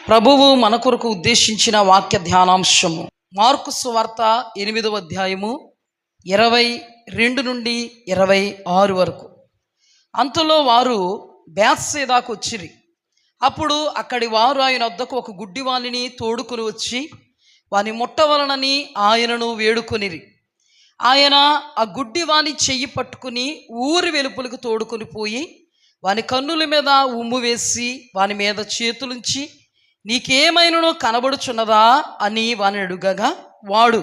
ప్రభువు మన కొరకు ఉద్దేశించిన వాక్య ధ్యానాంశము మార్కు సువార్త 8వ అధ్యాయము 22 నుండి 26 వరకు. అంతలో వారు బేత్సెదాకు వచ్చిరి. అప్పుడు అక్కడి వారు ఆయన వద్దకు ఒక గుడ్డివానిని తోడుకొని వచ్చి వాని ముట్టవలనని ఆయనను వేడుకొనిరి. ఆయన ఆ గుడ్డివాని చెయ్యి పట్టుకుని ఊరి వెలుపలకు తోడుకొని పోయి వాని కన్నుల మీద ఉమ్ము వేసి వాని మీద చేతులుంచి, నీకేమైనను కనబడుచున్నదా అని వాని అడుగగా, వాడు,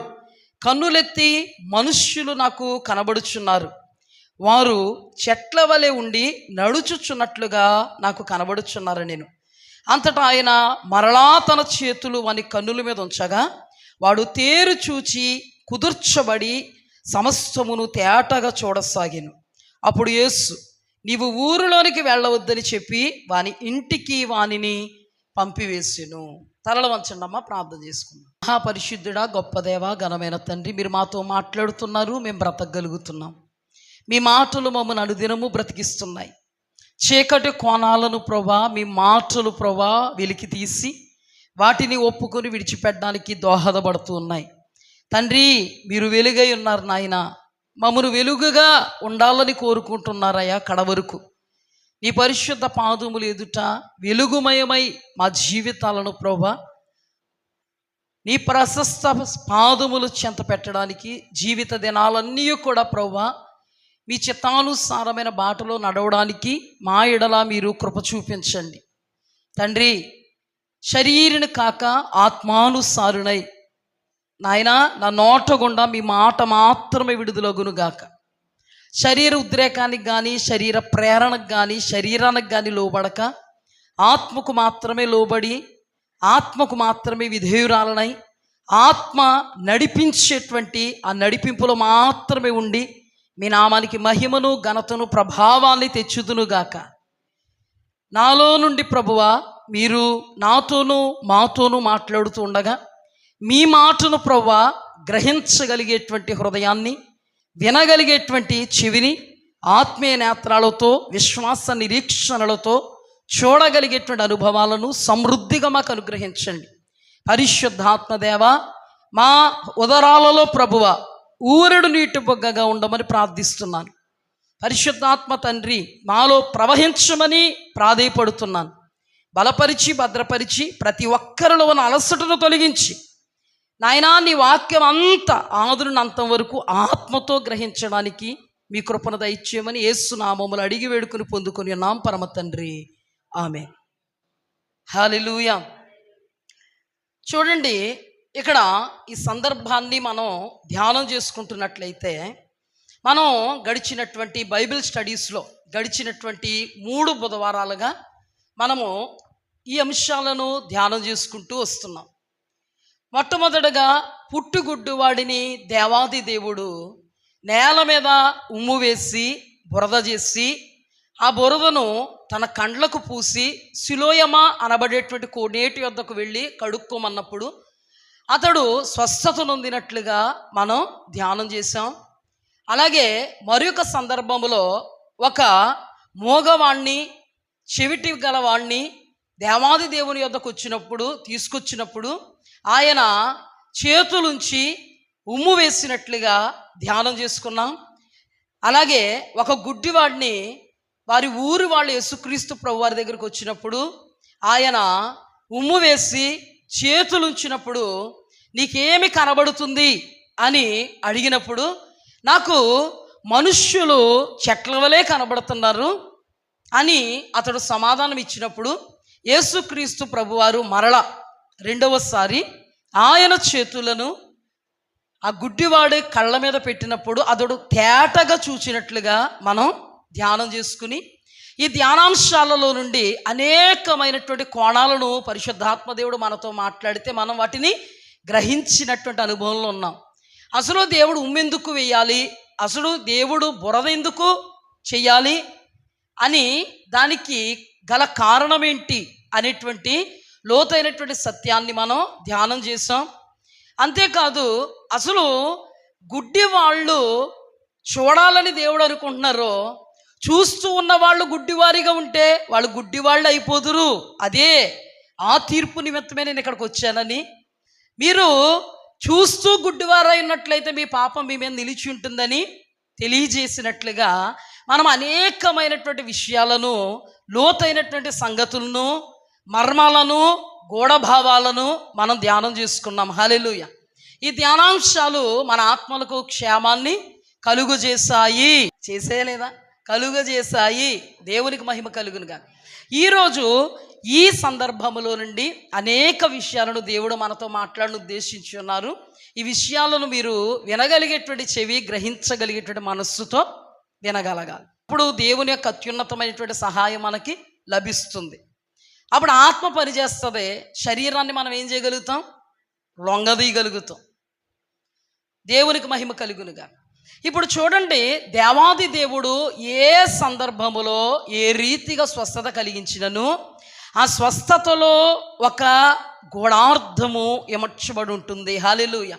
కన్నులెత్తి మనుష్యులు నాకు కనబడుచున్నారు, వారు చెట్ల వలె ఉండి నడుచుచున్నట్లుగా నాకు కనబడుచున్నారు నేను. అంతటా ఆయన మరలా తన చేతులు వాని కన్నుల మీద ఉంచగా వాడు తేరు చూచి కుదుర్చబడి సమస్తమును తేటగా చూడసాగాను. అప్పుడు యేసు, నీవు ఊరిలోనికి వెళ్ళవద్దని చెప్పి వాని ఇంటికి వానిని పంపివేసెను. తలలు వంచండమ్మా, ప్రార్థన చేసుకుందాం. మహాపరిశుద్ధుడా, గొప్ప దేవ, ఘనమైన తండ్రి, మీరు మాతో మాట్లాడుతున్నారు, మేము బ్రతకగలుగుతున్నాం. మీ మాటలు మమ్మల్ని అనుదినము బ్రతికిస్తున్నాయి. చీకటి కోణాలను ప్రభా మీ మాటలు ప్రభా వెలికి తీసి వాటిని ఒప్పుకొని విడిచిపెట్టడానికి దోహదపడుతూ ఉన్నాయి. తండ్రి, మీరు వెలుగై ఉన్నారు నాయన, మమ్మను వెలుగుగా ఉండాలని కోరుకుంటున్నారయ్యా. కడవరకు నీ పరిశుద్ధ పాదములు ఎదుట వెలుగుమయమై మా జీవితాలను ప్రభా నీ ప్రశస్త పాదములు చెంత పెట్టడానికి జీవిత దినాలన్నీ కూడా ప్రభా మీ చిత్తానుసారమైన బాటలో నడవడానికి మా ఎడల మీరు కృప చూపించండి తండ్రి. శరీరుని కాక ఆత్మానుసారునై నాయన నా నోట గుండా మీ మాట మాత్రమే విడుదలగునుగాక. శరీర ఉద్రేకానికి కానీ, శరీర ప్రేరణకు కానీ, శరీరానికి కానీ లోబడక ఆత్మకు మాత్రమే లోబడి, ఆత్మకు మాత్రమే విధేయురాలనై, ఆత్మ నడిపించేటువంటి ఆ నడిపింపులో మాత్రమే ఉండి మీ నామానికి మహిమను, ఘనతను, ప్రభావాన్ని తెచ్చుదునుగాక. నాలో నుండి ప్రభువా మీరు నాతోనూ మాతోనూ మాట్లాడుతూ ఉండగా మీ మాటను ప్రభువా గ్రహించగలిగేటువంటి హృదయాన్ని, వినగలిగేటువంటి చెవిని, ఆత్మీయ నేత్రాలతో, విశ్వాస నిరీక్షణలతో చూడగలిగేటువంటి అనుభవాలను సమృద్ధిగా మాకు అనుగ్రహించండి. పరిశుద్ధాత్మదేవ, మా ఉదరాలలో ప్రభువ ఊరడు నీటి బొగ్గగా ఉండమని ప్రార్థిస్తున్నాను. పరిశుద్ధాత్మ తండ్రి, మాలో ప్రవహించమని ప్రాధేయపడుతున్నాను. బలపరిచి భద్రపరిచి ప్రతి ఒక్కరిలో ఉన్న అలసటను తొలగించి నాయనా నీ వాక్యం అంతా ఆదురునంత వరకు ఆత్మతో గ్రహించడానికి మీ కృపను దయచేయమని యేసు నామములు అడిగి వేడుకుని పొందుకొని ఉన్నాం పరమ తండ్రి, ఆమేన్. హల్లెలూయా. చూడండి, ఇక్కడ ఈ సందర్భాన్ని మనం ధ్యానం చేసుకుంటున్నట్లయితే మనం గడిచినటువంటి బైబిల్ స్టడీస్లో గడిచినటువంటి 3 బుధవారాలుగా మనము ఈ అంశాలను ధ్యానం చేసుకుంటూ వస్తున్నాం. మొట్టమొదటగా పుట్టుగుడ్డు వాడిని దేవాది దేవుడు నేల మీద ఉమ్ము వేసి బురద చేసి ఆ బురదను తన కండ్లకు పూసి సిలోయమ అనబడేటువంటి కోనేటి వద్దకు వెళ్ళి కడుక్కోమన్నప్పుడు అతడు స్వస్థత నొందినట్లుగా మనం ధ్యానం చేశాం. అలాగే మరొక సందర్భంలో ఒక మోగవాణ్ణి, చెవిటి గలవాణ్ణి దేవాది దేవుని వద్దకు తీసుకొచ్చినప్పుడు ఆయన చేతులుంచి ఉమ్ము వేసినట్లుగా ధ్యానం చేసుకున్నాం. అలాగే ఒక గుడ్డివాడిని వారి ఊరి వాళ్ళు యేసుక్రీస్తు ప్రభు వారి దగ్గరికి వచ్చినప్పుడు ఆయన ఉమ్ము వేసి చేతులుంచినప్పుడు నీకేమి కనబడుతుంది అని అడిగినప్పుడు, నాకు మనుష్యులు చెట్ల వలె కనబడుతున్నారు అని అతడు సమాధానం ఇచ్చినప్పుడు యేసుక్రీస్తు ప్రభువారు మరల రెండవసారి ఆయన చేతులను ఆ గుడ్డివాడి కళ్ళ మీద పెట్టినప్పుడు అతడు తేటగా చూచినట్లుగా మనం ధ్యానం చేసుకుని ఈ ధ్యానాంశాలలో నుండి అనేకమైనటువంటి కోణాలను పరిశుద్ధాత్మదేవుడు మనతో మాట్లాడితే మనం వాటిని గ్రహించినటువంటి అనుభవంలో ఉన్నాం. అసలు దేవుడు ఉమ్మెందుకు వేయాలి, అసలు దేవుడు బురద ఎందుకు చెయ్యాలి అని దానికి గల కారణం ఏంటి అనేటువంటి లోతైనటువంటి సత్యాన్ని మనం ధ్యానం చేసాం. అంతేకాదు, అసలు గుడ్డి వాళ్ళు చూడాలని దేవుడు అనుకుంటున్నారో, చూస్తూ ఉన్న వాళ్ళు గుడ్డివారిగా ఉంటే వాళ్ళు గుడ్డివాళ్ళు అయిపోదురు. అదే ఆ తీర్పు నిమిత్తమే నేను ఇక్కడికి వచ్చానని. మీరు చూస్తూ గుడ్డివారైనట్లయితే మీ పాపం మీ మీద నిలిచి ఉంటుందని తెలియజేసినట్లుగా మనం అనేకమైనటువంటి విషయాలను, లోతైనటువంటి సంగతులను, మర్మాలను, గూఢభావాలను మనం ధ్యానం చేసుకున్నాం. హల్లెలూయా. ఈ ధ్యానాంశాలు మన ఆత్మలకు క్షేమాన్ని కలుగజేశాయి. చేసేయలేదా? కలుగజేశాయి. దేవునికి మహిమ కలుగునుగా. ఈరోజు ఈ సందర్భంలో నుండి అనేక విషయాలను దేవుడు మనతో మాట్లాడను ఉద్దేశించి ఉన్నారు. ఈ విషయాలను మీరు వినగలిగేటువంటి చెవి, గ్రహించగలిగేటువంటి మనస్సుతో వినగలగాలి. అప్పుడు దేవుని యొక్క అత్యున్నతమైనటువంటి సహాయం మనకి లభిస్తుంది. అప్పుడు ఆత్మ పనిచేస్తుంది. శరీరాన్ని మనం ఏం చేయగలుగుతాం? లొంగదీయగలుగుతాం. దేవునికి మహిమ కలుగునుగా. ఇప్పుడు చూడండి, దేవాది దేవుడు ఏ సందర్భములో ఏ రీతిగా స్వస్థత కలిగించినను ఆ స్వస్థతలో ఒక గూఢార్థము ఎమర్చబడి ఉంటుంది. హల్లెలూయా.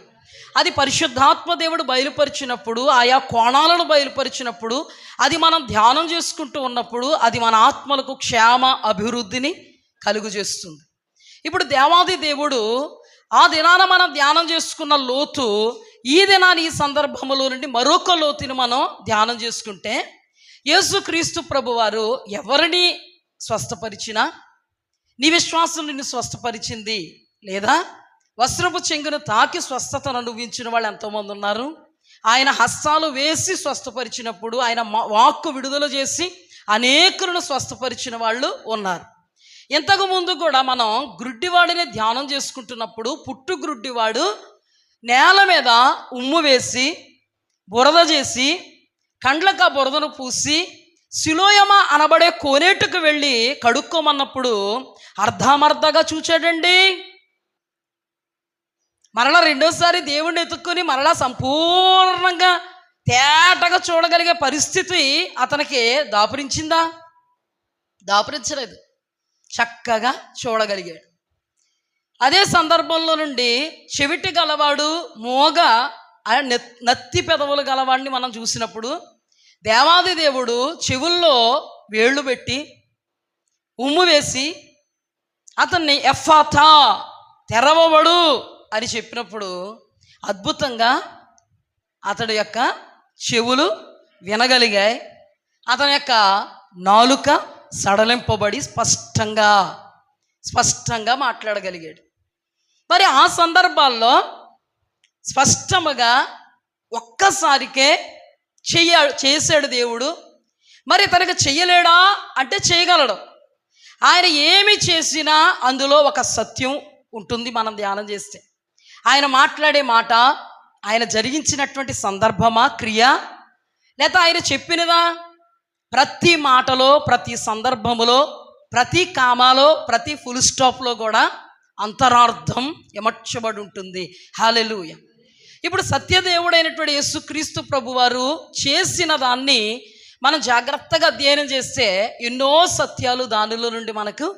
అది పరిశుద్ధాత్మ దేవుడు బయలుపరిచినప్పుడు, ఆయా కోణాలను బయలుపరిచినప్పుడు, అది మనం ధ్యానం చేసుకుంటూ ఉన్నప్పుడు అది మన ఆత్మలకు క్షేమ, అభివృద్ధిని కలుగజేస్తుంది. ఇప్పుడు దేవాది దేవుడు ఆ దినాన మనం ధ్యానం చేసుకున్న లోతు, ఈ దినాన్ని ఈ సందర్భంలో నుండి మరొక లోతుని మనం ధ్యానం చేసుకుంటే, యేసుక్రీస్తు ప్రభువారు ఎవరిని స్వస్థపరిచినా నీ విశ్వాసం నిన్ను స్వస్థపరిచింది. లేదా వస్త్రపు చెంగును తాకి స్వస్థతను అనుభవించిన వాళ్ళు ఎంతోమంది ఉన్నారు. ఆయన హస్తాలు వేసి స్వస్థపరిచినప్పుడు, ఆయన వాక్కు విడుదల చేసి అనేకులను స్వస్థపరిచిన వాళ్ళు ఉన్నారు. ఇంతకు ముందు కూడా మనం గ్రుడ్డివాడిని ధ్యానం చేసుకుంటున్నప్పుడు, పుట్టు గ్రుడ్డివాడు నేల మీద ఉమ్ము వేసి బురద చేసి కండ్లకు ఆ బురదను పూసి సిలోయమ అనబడే కోనేటుకు వెళ్ళి కడుక్కోమన్నప్పుడు అర్ధమర్ధగా చూచాడండి. మరలా రెండోసారి దేవుణ్ణి ఎత్తుక్కొని మరలా సంపూర్ణంగా తేటగా చూడగలిగే పరిస్థితి అతనికి దాపురించిందా? దాపురించలేదు. చక్కగా చూడగలిగాడు. అదే సందర్భంలో నుండి చెవిటి గలవాడు, మోగ, నత్తి పెదవులు గలవాడిని మనం చూసినప్పుడు దేవాది దేవుడు చెవుల్లో వేళ్ళు పెట్టి ఉమ్ము వేసి అతన్ని ఎఫాతా, తెరవబడు అని చెప్పినప్పుడు అద్భుతంగా అతడి యొక్క చెవులు వినగలిగాయి. అతని యొక్క నాలుక సడలింపబడి స్పష్టంగా మాట్లాడగలిగాడు. మరి ఆ సందర్భాల్లో స్పష్టముగా ఒక్కసారికే చేశాడు దేవుడు. మరి తనకు చెయ్యలేడా అంటే చేయగలడు. ఆయన ఏమి చేసినా అందులో ఒక సత్యం ఉంటుంది. మనం ధ్యానం చేస్తే ఆయన మాట్లాడే మాట, ఆయన జరిగించినటువంటి సందర్భమా, క్రియ, లేదా ఆయన చెప్పినదా, ప్రతి మాటలో, ప్రతి సందర్భములో, ప్రతి కామాలో, ప్రతి ఫుల్ స్టాప్లో కూడా అంతరార్థం ఎమర్చబడి ఉంటుంది. హల్లెలూయా. ఇప్పుడు సత్యదేవుడైనటువంటి యేసుక్రీస్తు ప్రభువారు చేసిన దాన్ని మనం జాగ్రత్తగా అధ్యయనం చేస్తే ఎన్నో సత్యాలు దానిలో నుండి మనకు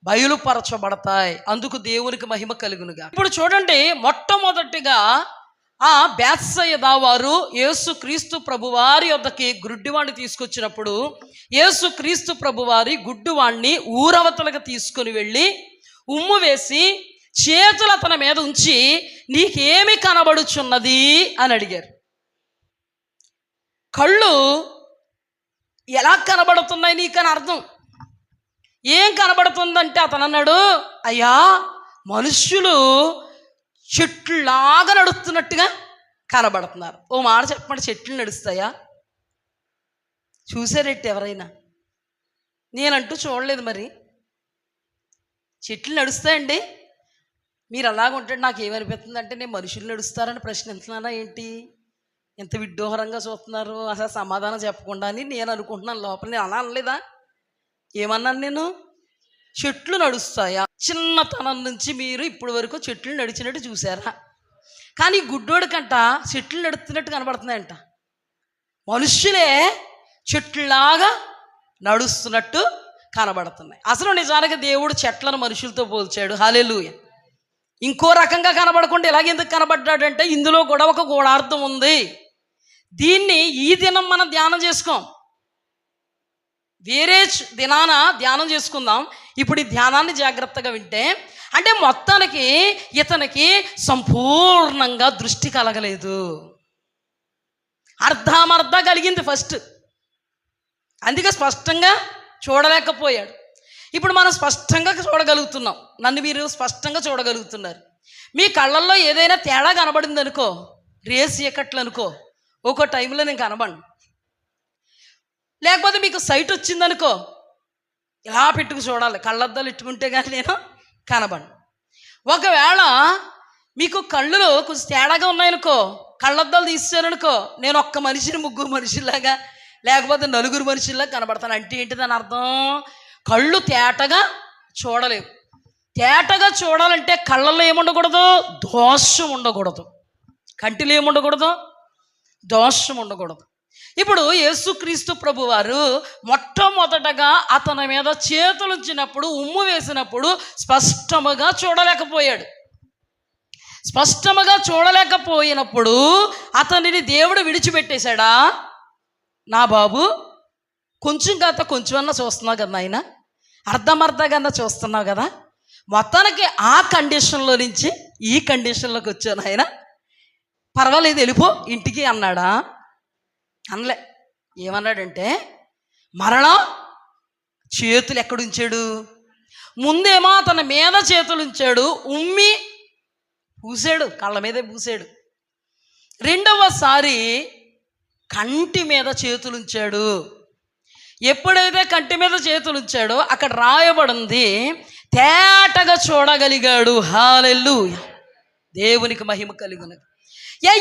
బయలుపరచబడతాయి. అందుకు దేవునికి మహిమ కలుగునుగా. ఇప్పుడు చూడండి, మొట్టమొదటిగా ఆ బేత్సయిదా వారు యేసుక్రీస్తు ప్రభువారి యొద్దకి గుడ్డివాడిని తీసుకొచ్చినప్పుడు యేసుక్రీస్తు ప్రభువారి గుడ్డివాడిని ఊరవతలకు తీసుకుని వెళ్ళి ఉమ్ము వేసి చేతులు అతని మీద ఉంచి నీకేమి కనబడుచున్నది అని అడిగారు. కళ్ళు ఎలా కనబడుతున్నాయి నీకని అర్థం. ఏం కనబడుతుందంటే అతను అన్నాడు, అయ్యా మనుష్యులు చెట్లులాగా నడుస్తున్నట్టుగా కనబడుతున్నారు. ఓ మాట చెప్పండి, చెట్లు నడుస్తాయా? చూసారెట్టి ఎవరైనా? నేనంటూ చూడలేదు. మరి చెట్లు నడుస్తాయండి? మీరు అలాగుంటే నాకు ఏమనిపిస్తుంది అంటే, నేను మనుషులు నడుస్తారని ప్రశ్నిస్తున్నానా ఏంటి? ఎంత విడ్డూహరంగా చూస్తున్నారు, అసలు సమాధానం చెప్పకుండా అని నేను అనుకుంటున్నాను లోపల. నేను అలా అనలేదా? ఏమన్నాను నేను? చెట్లు నడుస్తాయా? చిన్నతనం నుంచి మీరు ఇప్పటి వరకు చెట్లు నడిచినట్టు చూసారా? కానీ గుడ్డోడి కంట చెట్లు నడుస్తున్నట్టు కనబడుతున్నాయంట. మనుష్యులే చెట్లులాగా నడుస్తున్నట్టు కనబడుతున్నాయి. అసలు నిజానికి దేవుడు చెట్లను మనుషులతో పోల్చాడు. హల్లెలూయా. ఇంకో రకంగా కనబడకుండా ఇలాగెందుకు కనబడ్డాడంటే ఇందులో కూడా ఒక గూఢార్థం ఉంది. దీన్ని ఈ దినం మనం ధ్యానం చేసుకోం, వేరే దినాన ధ్యానం చేసుకుందాం. ఇప్పుడు ఈ ధ్యానాన్ని జాగ్రత్తగా వింటే, అంటే మొత్తానికి ఇతనికి సంపూర్ణంగా దృష్టి కలగలేదు, అర్ధమర్ధ కలిగింది ఫస్ట్, అందుకే స్పష్టంగా చూడలేకపోయాడు. ఇప్పుడు మనం స్పష్టంగా చూడగలుగుతున్నాం, నన్ను మీరు స్పష్టంగా చూడగలుగుతున్నారు. మీ కళ్ళల్లో ఏదైనా తేడా కనబడింది అనుకో, రేస్ చీకట్లు అనుకో, ఒక్కో టైంలో నేను కనబడను. లేకపోతే మీకు సైట్ వచ్చిందనుకో, ఇలా పెట్టుకు చూడాలి, కళ్ళద్దాలు ఇట్టుకుంటే కానీ నేను కనబడను. ఒకవేళ మీకు కళ్ళులో కొంచెం తేడాగా ఉన్నాయనుకో, కళ్ళద్దాలు తీసాననుకో, నేను ఒక్క మనిషిని ముగ్గురు మనుషుల్లాగా లేకపోతే నలుగురు మనుషుల్లాగా కనబడతాను. అంటే ఏంటి దాని అర్థం? కళ్ళు తేటగా చూడలేవు. తేటగా చూడాలంటే కళ్ళల్లో ఏముండకూడదు? దోషం ఉండకూడదు. కంటిలో ఏముండకూడదు? దోషం ఉండకూడదు. ఇప్పుడు యేసుక్రీస్తు ప్రభువారు మొట్టమొదటగా అతని మీద చేతులు ఉంచినప్పుడు, ఉమ్ము వేసినప్పుడు స్పష్టముగా చూడలేకపోయాడు. స్పష్టముగా చూడలేకపోయినప్పుడు అతనిని దేవుడు విడిచిపెట్టేశాడా? నా బాబు, కొంచెం కాస్త కొంచెమన్నా చూస్తున్నావు కదా నాయన, అర్ధమర్ధంగా చూస్తున్నావు కదా, మొత్తానికి ఆ కండిషన్లో నుంచి ఈ కండిషన్లోకి వచ్చాను ఆయన, పర్వాలేదు వెళ్ళిపో ఇంటికి అన్నాడా? అనలే. ఏమన్నాడంటే, మరలా చేతులు ఎక్కడుంచాడు? ముందేమో అతని మీద చేతులు ఉంచాడు, ఉమ్మి పూసాడు, కళ్ళ మీదే పూసాడు. రెండవసారి కంటి మీద చేతులు ఉంచాడు. ఎప్పుడైతే కంటి మీద చేతులు ఉంచాడో అక్కడ రాయబడింది, తేటగా చూడగలిగాడు. హల్లెలూయా, దేవునికి మహిమ కలుగును.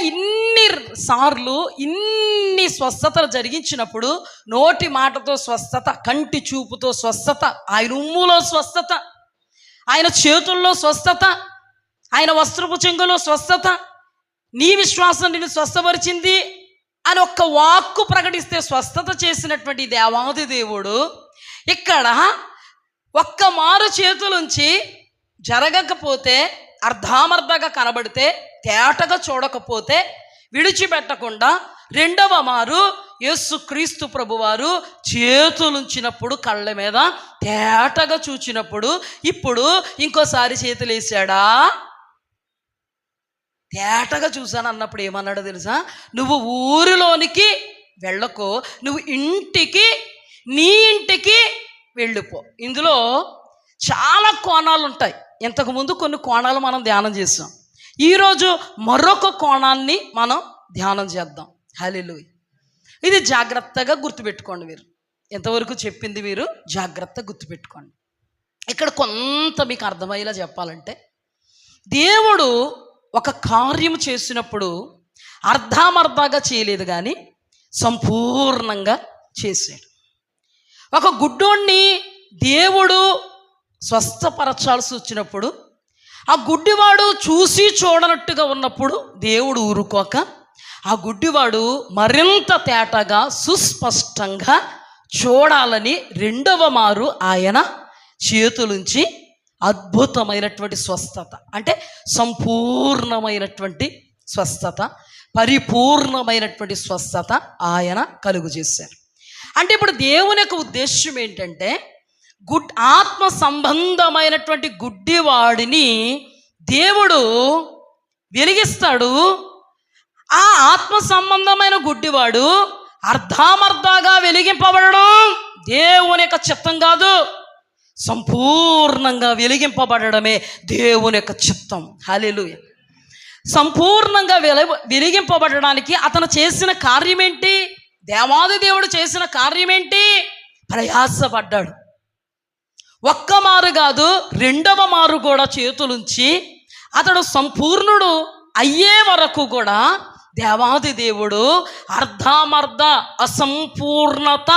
ఇన్ని సార్లు ఇన్ని స్వస్థతలు జరిగించినప్పుడు, నోటి మాటతో స్వస్థత, కంటి చూపుతో స్వస్థత, ఆయన ఉమ్ములో స్వస్థత, ఆయన చేతుల్లో స్వస్థత, ఆయన వస్త్రపు చెంగులో స్వస్థత, నీ విశ్వాసం నిన్ను స్వస్థపరిచింది అని ఒక్క వాక్కు ప్రకటిస్తే స్వస్థత చేసినటువంటి దేవాది దేవుడు ఇక్కడ ఒక్క మారు చేతులుంచి జరగకపోతే, అర్ధామర్ధంగా కనబడితే, తేటగా చూడకపోతే విడిచిపెట్టకుండా రెండవ మారు యేసుక్రీస్తు ప్రభువారు చేతులుంచినప్పుడు కళ్ళ మీద తేటగా చూచినప్పుడు, ఇప్పుడు ఇంకోసారి చేతులు వేసాడా? తేటగా చూశాను అన్నప్పుడు ఏమన్నాడో తెలుసా? నువ్వు ఊరిలోనికి వెళ్ళకో, నువ్వు ఇంటికి, నీ ఇంటికి వెళ్ళిపో. ఇందులో చాలా కోణాలు ఉంటాయి. ఇంతకుముందు కొన్ని కోణాలు మనం ధ్యానం చేసాం. ఈరోజు మరొక కోణాన్ని మనం ధ్యానం చేద్దాం. హల్లెలూయా. ఇది జాగ్రత్తగా గుర్తుపెట్టుకోండి. మీరు ఎంతవరకు చెప్పింది మీరు జాగ్రత్తగా గుర్తుపెట్టుకోండి. ఇక్కడ కొంత మీకు అర్థమయ్యేలా చెప్పాలంటే, దేవుడు ఒక కార్యం చేసినప్పుడు అర్ధమర్ధంగా చేయలేదు, కానీ సంపూర్ణంగా చేశాడు. ఒక గుడ్డోణ్ణి దేవుడు స్వస్థపరచాల్సి వచ్చినప్పుడు, ఆ గుడ్డివాడు చూసి చూడనట్టుగా ఉన్నప్పుడు దేవుడు ఊరుకోక ఆ గుడ్డివాడు మరింత తేటగా సుస్పష్టంగా చూడాలని రెండవ మారు ఆయన చేతులుంచి అద్భుతమైనటువంటి స్వస్థత, అంటే సంపూర్ణమైనటువంటి స్వస్థత, పరిపూర్ణమైనటువంటి స్వస్థత ఆయన కలుగు చేశారు. అంటే ఇప్పుడు దేవుని యొక్క ఉద్దేశం ఏంటంటే, ఆత్మ సంబంధమైనటువంటి గుడ్డివాడిని దేవుడు వెలిగిస్తాడు. ఆ ఆత్మ సంబంధమైన గుడ్డివాడు అర్ధమర్ధంగా వెలిగింపబడడం దేవుని యొక్క చిత్తం కాదు, సంపూర్ణంగా వెలిగింపబడమే దేవుని యొక్క చిత్తం. హల్లెలూయా. సంపూర్ణంగా వెలిగింపబడడానికి అతను చేసిన కార్యం ఏంటి? దేవాది దేవుడు చేసిన కార్యం ఏంటి? ప్రయాసపడ్డాడు. ఒక్క మారు కాదు, రెండవ మారు కూడా చేతులుంచి అతడు సంపూర్ణుడు అయ్యే వరకు కూడా దేవాది దేవుడు అర్ధమర్ధ అసంపూర్ణత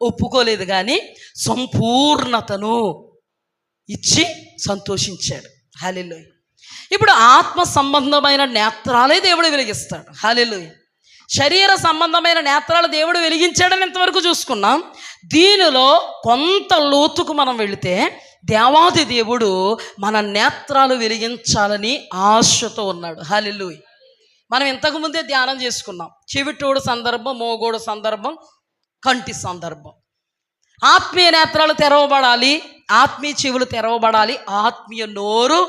ఒప్పుకోలేదు, కానీ సంపూర్ణతను ఇచ్చి సంతోషించాడు. హల్లెలూయా. ఇప్పుడు ఆత్మ సంబంధమైన నేత్రాలే దేవుడు వెలిగిస్తాడు. హల్లెలూయా. శరీర సంబంధమైన నేత్రాలు దేవుడు వెలిగించాడని ఇంతవరకు చూసుకున్నాం. దీనిలో కొంత లోతుకు మనం వెళితే, దేవాది దేవుడు మన నేత్రాలు వెలిగించాలని ఆశతో ఉన్నాడు. హల్లెలూయా. మనం ఇంతకుముందే ధ్యానం చేసుకున్నాం. చెవిటోడు సందర్భం, మోగోడు సందర్భం, కంటి సందర్భం. ఆత్మీయ నేత్రాలు తెరవబడాలి, ఆత్మీయ చెవులు తెరవబడాలి, ఆత్మీయ నోరు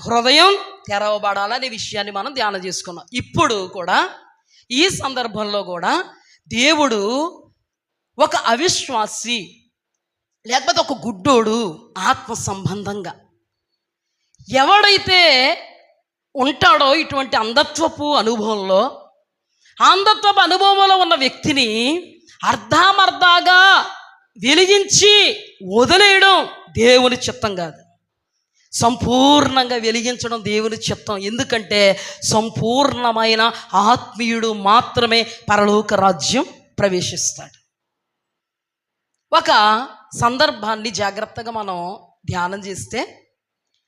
హృదయం తెరవబడాలనే విషయాన్ని మనం ధ్యానం చేసుకున్నాం. ఇప్పుడు కూడా ఈ సందర్భంలో కూడా దేవుడు ఒక అవిశ్వాసి లేకపోతే ఒక గుడ్డోడు ఆత్మ సంబంధంగా ఎవడైతే ఉంటాడో ఇటువంటి అంధత్వపు అనుభవంలో, అంధత్వపు అనుభవంలో ఉన్న వ్యక్తిని అర్ధామర్ధాగా వెలిగించి వదిలేయడం దేవుని చిత్తం కాదు. సంపూర్ణంగా వెలిగించడం దేవుని చిత్తం. ఎందుకంటే సంపూర్ణమైన ఆత్మీయుడు మాత్రమే పరలోక రాజ్యం ప్రవేశిస్తాడు. ఒక సందర్భాన్ని జాగ్రత్తగా మనం ధ్యానం చేస్తే,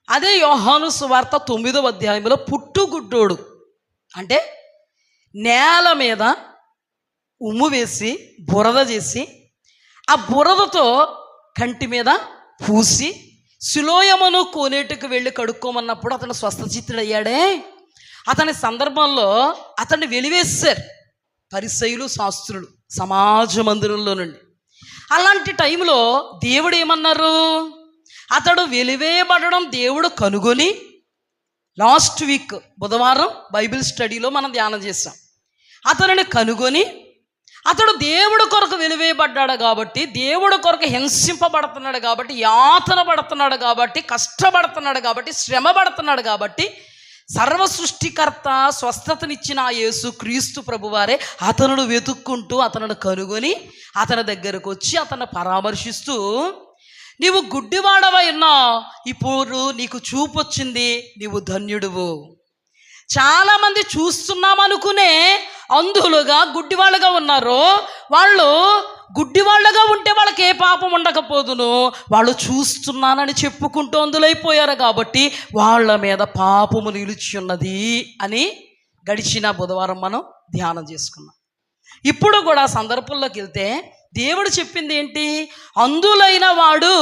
అదే యోహాను సువార్త 9వ అధ్యాయంలో పుట్టుగుడ్డోడు అంటే నేల మీద ఉమ్ము వేసి బురద చేసి ఆ బురదతో కంటి మీద పూసి సిలోయమును కోనేటికి వెళ్ళి కడుక్కోమన్నప్పుడు అతను స్వస్థచిత్తుడయ్యాడే. అతని సందర్భంలో అతన్ని వెలివేశారు పరిసయ్యులు, శాస్త్రులు సమాజ మందిరంలో నుండి. అలాంటి టైంలో దేవుడు ఏమన్నారు? అతడు వెలివేయబడడం దేవుడు కనుగొని, లాస్ట్ వీక్ బుధవారం బైబిల్ స్టడీలో మనం ధ్యానం చేసాం. అతనిని కనుగొని అతడు దేవుడు కొరకు వెలివేయబడ్డాడు కాబట్టి, దేవుడు కొరకు హింసింపబడుతున్నాడు కాబట్టి, యాతన పడుతున్నాడు కాబట్టి, కష్టపడుతున్నాడు కాబట్టి, శ్రమ పడుతున్నాడు కాబట్టి, సర్వ సృష్టికర్త స్వస్థతనిచ్చిన ఆ యేసు క్రీస్తు ప్రభువారే అతనును వెతుక్కుంటూ అతను కనుగొని అతని దగ్గరకు వచ్చి అతను పరామర్శిస్తూ, నీవు గుడ్డివాడవై ఉన్నావు, ఇప్పుడు నీకు చూపు వచ్చింది, నీవు ధన్యుడువు. చాలామంది చూస్తున్నామనుకునే అంధులుగా గుడ్డివాళ్ళుగా ఉన్నారు. వాళ్ళు గుడ్డివాళ్ళగా ఉంటే వాళ్ళకి ఏ పాపం ఉండకపోదును, వాళ్ళు చూస్తున్నానని చెప్పుకుంటూ అందులైపోయారు కాబట్టి వాళ్ళ మీద పాపము నిలిచి ఉన్నది అని గడిచిన బుధవారం మనం ధ్యానం చేసుకున్నాం. ఇప్పుడు కూడా సందర్భంలోకి వెళ్తే దేవుడు చెప్పింది ఏంటి? అంధులైన వాడు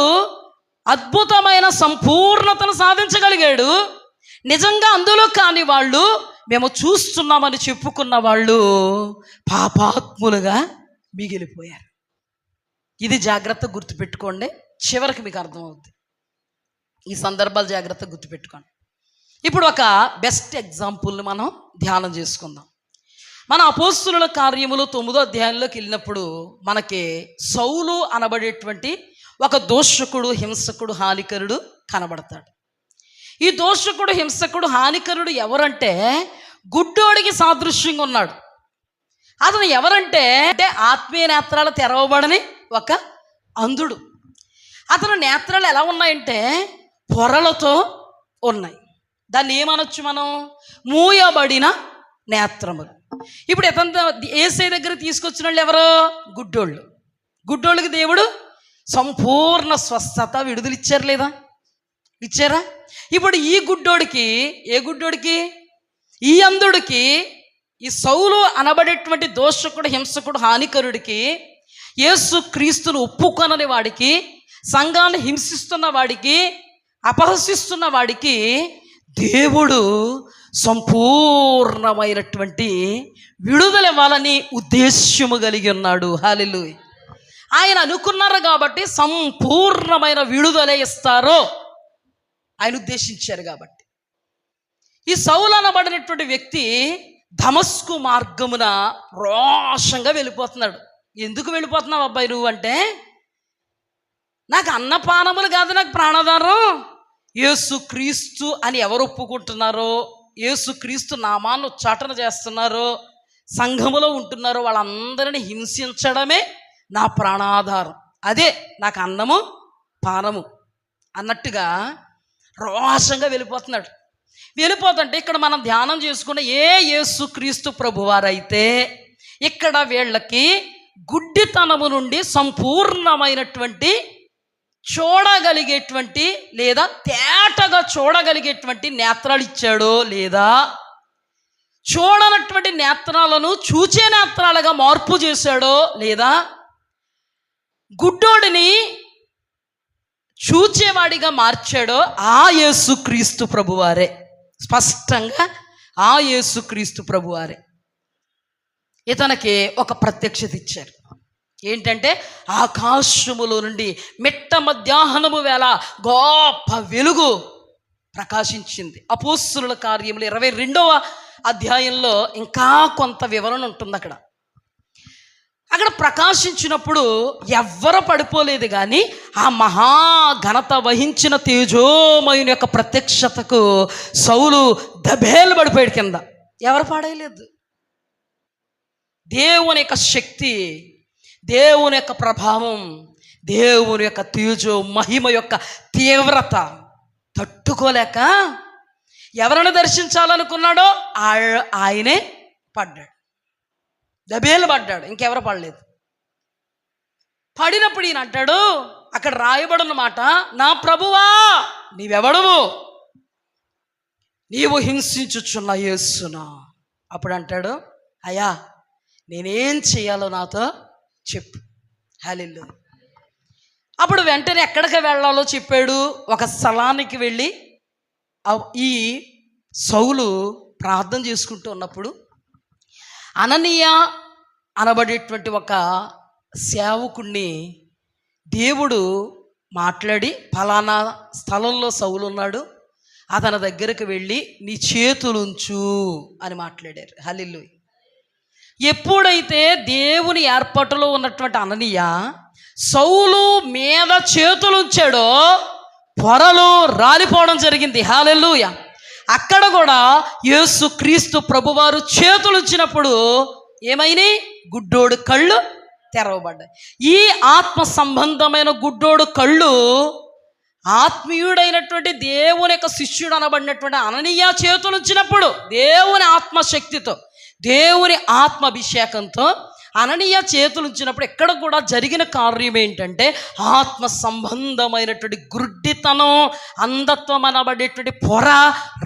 అద్భుతమైన సంపూర్ణతను సాధించగలిగాడు. నిజంగా అందులో కాని వాళ్ళు, మేము చూస్తున్నామని చెప్పుకున్న వాళ్ళు పాపాత్ములుగా మిగిలిపోయారు. ఇది జాగ్రత్తగా గుర్తుపెట్టుకోండి, చివరికి మీకు అర్థమవుతుంది. ఈ సందర్భాలు జాగ్రత్తగా గుర్తుపెట్టుకోండి. ఇప్పుడు ఒక బెస్ట్ ఎగ్జాంపుల్ని మనం ధ్యానం చేసుకుందాం. మన అపోస్తుల కార్యములు 9వ అధ్యాయంలోకి వెళ్ళినప్పుడు మనకి సౌలు అనబడేటువంటి ఒక దోషకుడు, హింసకుడు, హానికరుడు కనబడతాడు. ఈ దోషకుడు, హింసకుడు, హానికరుడు ఎవరంటే గుడ్డోడికి సాదృశ్యంగా ఉన్నాడు. అతను ఎవరంటే ఆత్మీయ నేత్రాలు తెరవబడని ఒక అంధుడు. అతను నేత్రాలు ఎలా ఉన్నాయంటే పొరలతో ఉన్నాయి. దాన్ని ఏమనొచ్చు మనం? మూయబడిన నేత్రములు. ఇప్పుడు ఇతను యేసయ్య దగ్గర తీసుకొచ్చిన వాళ్ళు ఎవరో? గుడ్డోళ్ళు. గుడ్డోళ్ళకి దేవుడు సంపూర్ణ స్వస్థత, విడుదల ఇచ్చారు లేదా? ఇచ్చారా? ఇప్పుడు ఈ గుడ్డోడికి, ఏ గుడ్డోడికి? ఈ అంధుడికి, ఈ సౌలు అనబడేటువంటి దోషకుడు, హింసకుడు, హానికరుడికి, యేసు క్రీస్తును ఒప్పుకొనని వాడికి, సంఘాన్ని హింసిస్తున్న వాడికి, అపహసిస్తున్న వాడికి దేవుడు సంపూర్ణమైనటువంటి విడుదల ఇవ్వాలని ఉద్దేశ్యము కలిగి ఉన్నాడు. హల్లెలూయా. ఆయన అనుకున్నారు కాబట్టి సంపూర్ణమైన విడుదల ఇస్తారో ఆయన ఉద్దేశించారు కాబట్టి. ఈ సౌలు అనబడినటువంటి వ్యక్తి దమస్కు మార్గమున రోషంగా వెళ్ళిపోతున్నాడు. ఎందుకు వెళ్ళిపోతున్నావు అబ్బాయి నువ్వు అంటే, నాకు అన్నపానములు కాదు, నాకు ప్రాణాధారం యేసు క్రీస్తు అని ఎవరు ఒప్పుకుంటున్నారో, యేసు క్రీస్తు నామాన్ని ఉచ్చాటన చేస్తున్నారో, సంఘములో ఉంటున్నారో వాళ్ళందరినీ హింసించడమే నా ప్రాణాధారం, అదే నాకు అన్నము పానము అన్నట్టుగా రోషంగా వెళ్ళిపోతున్నాడు. వెళ్ళిపోతుంటే ఇక్కడ మనం ధ్యానం చేసుకున్న యేసు క్రీస్తు ప్రభువారైతే ఇక్కడ వీళ్ళకి గుడ్డితనము నుండి సంపూర్ణమైనటువంటి చూడగలిగేటువంటి లేదా తేటగా చూడగలిగేటువంటి నేత్రాలు ఇచ్చాడో, లేదా చూడనటువంటి నేత్రాలను చూచే నేత్రాలుగా మార్పు చేశాడో, లేదా గుడ్డోడిని చూచేవాడిగా మార్చాడో ఆ యేసు క్రీస్తు ప్రభువారే. స్పష్టంగా ఆ యేసుక్రీస్తు ప్రభువారే ఇతనికి ఒక ప్రత్యక్షత ఇచ్చారు. ఏంటంటే ఆకాశములో నుండి మిట్ట మధ్యాహ్నము వేళ గొప్ప వెలుగు ప్రకాశించింది. అపోస్తలుల కార్యములు 22వ అధ్యాయంలో ఇంకా కొంత వివరణ ఉంటుంది. అక్కడ ప్రకాశించినప్పుడు ఎవ్వరు పడిపోలేదు, కానీ ఆ మహాఘనత వహించిన తేజోమయుని యొక్క ప్రత్యక్షతకు సౌలు దబేలు పడిపోయాడు కింద. ఎవరు పాడేయలేదు. దేవుని యొక్క శక్తి, దేవుని యొక్క ప్రభావం, దేవుని యొక్క తేజో మహిమ యొక్క తీవ్రత తట్టుకోలేక ఎవరిని దర్శించాలనుకున్నాడో ఆయనే పడ్డాడు, దబేలు పడ్డాడు. ఇంకెవరు పడలేదు. పడినప్పుడు ఈయన అంటాడు, అక్కడ రాయబడిన మాట, నా ప్రభువా నీవెవడవు, నీవు హింసించుచున్న యేసునా. అప్పుడు అంటాడు, అయ్యా నేనేం చేయాలో నాతో చెప్పు. హల్లెలూయా. అప్పుడు వెంటనే ఎక్కడికి వెళ్ళాలో చెప్పాడు. ఒక స్థలానికి వెళ్ళి ఈ సౌలు ప్రార్థన చేసుకుంటూ ఉన్నప్పుడు అననీయ అనబడేటువంటి ఒక సేవకుణ్ణి దేవుడు మాట్లాడి, ఫలానా స్థలంలో సౌలు ఉన్నాడు, అతని దగ్గరికి వెళ్ళి నీ చేతులుంచు అని మాట్లాడారు. హల్లెలూయా. ఎప్పుడైతే దేవుని ఏర్పాటులో ఉన్నటువంటి అననీయ సౌలు మీద చేతులుంచాడో పొరలు రాలిపోవడం జరిగింది. హల్లెలూయా. అక్కడ కూడా యేసుక్రీస్తు ప్రభువారు చేతులుంచినప్పుడు ఏమైనాయి? గుడ్డోడు కళ్ళు తెరవబడ్డాయి. ఈ ఆత్మ సంబంధమైన గుడ్డోడు కళ్ళు ఆత్మీయుడైనటువంటి దేవుని యొక్క శిష్యుడు అనబడినటువంటి అననీయ చేతులుంచినప్పుడు దేవుని ఆత్మశక్తితో, దేవుని ఆత్మాభిషేకంతో అననీయ చేతులుంచినప్పుడు ఎక్కడ కూడా జరిగిన కార్యం ఏంటంటే ఆత్మ సంబంధమైనటువంటి గుడ్డితనం, అంధత్వం అనబడేటువంటి పొర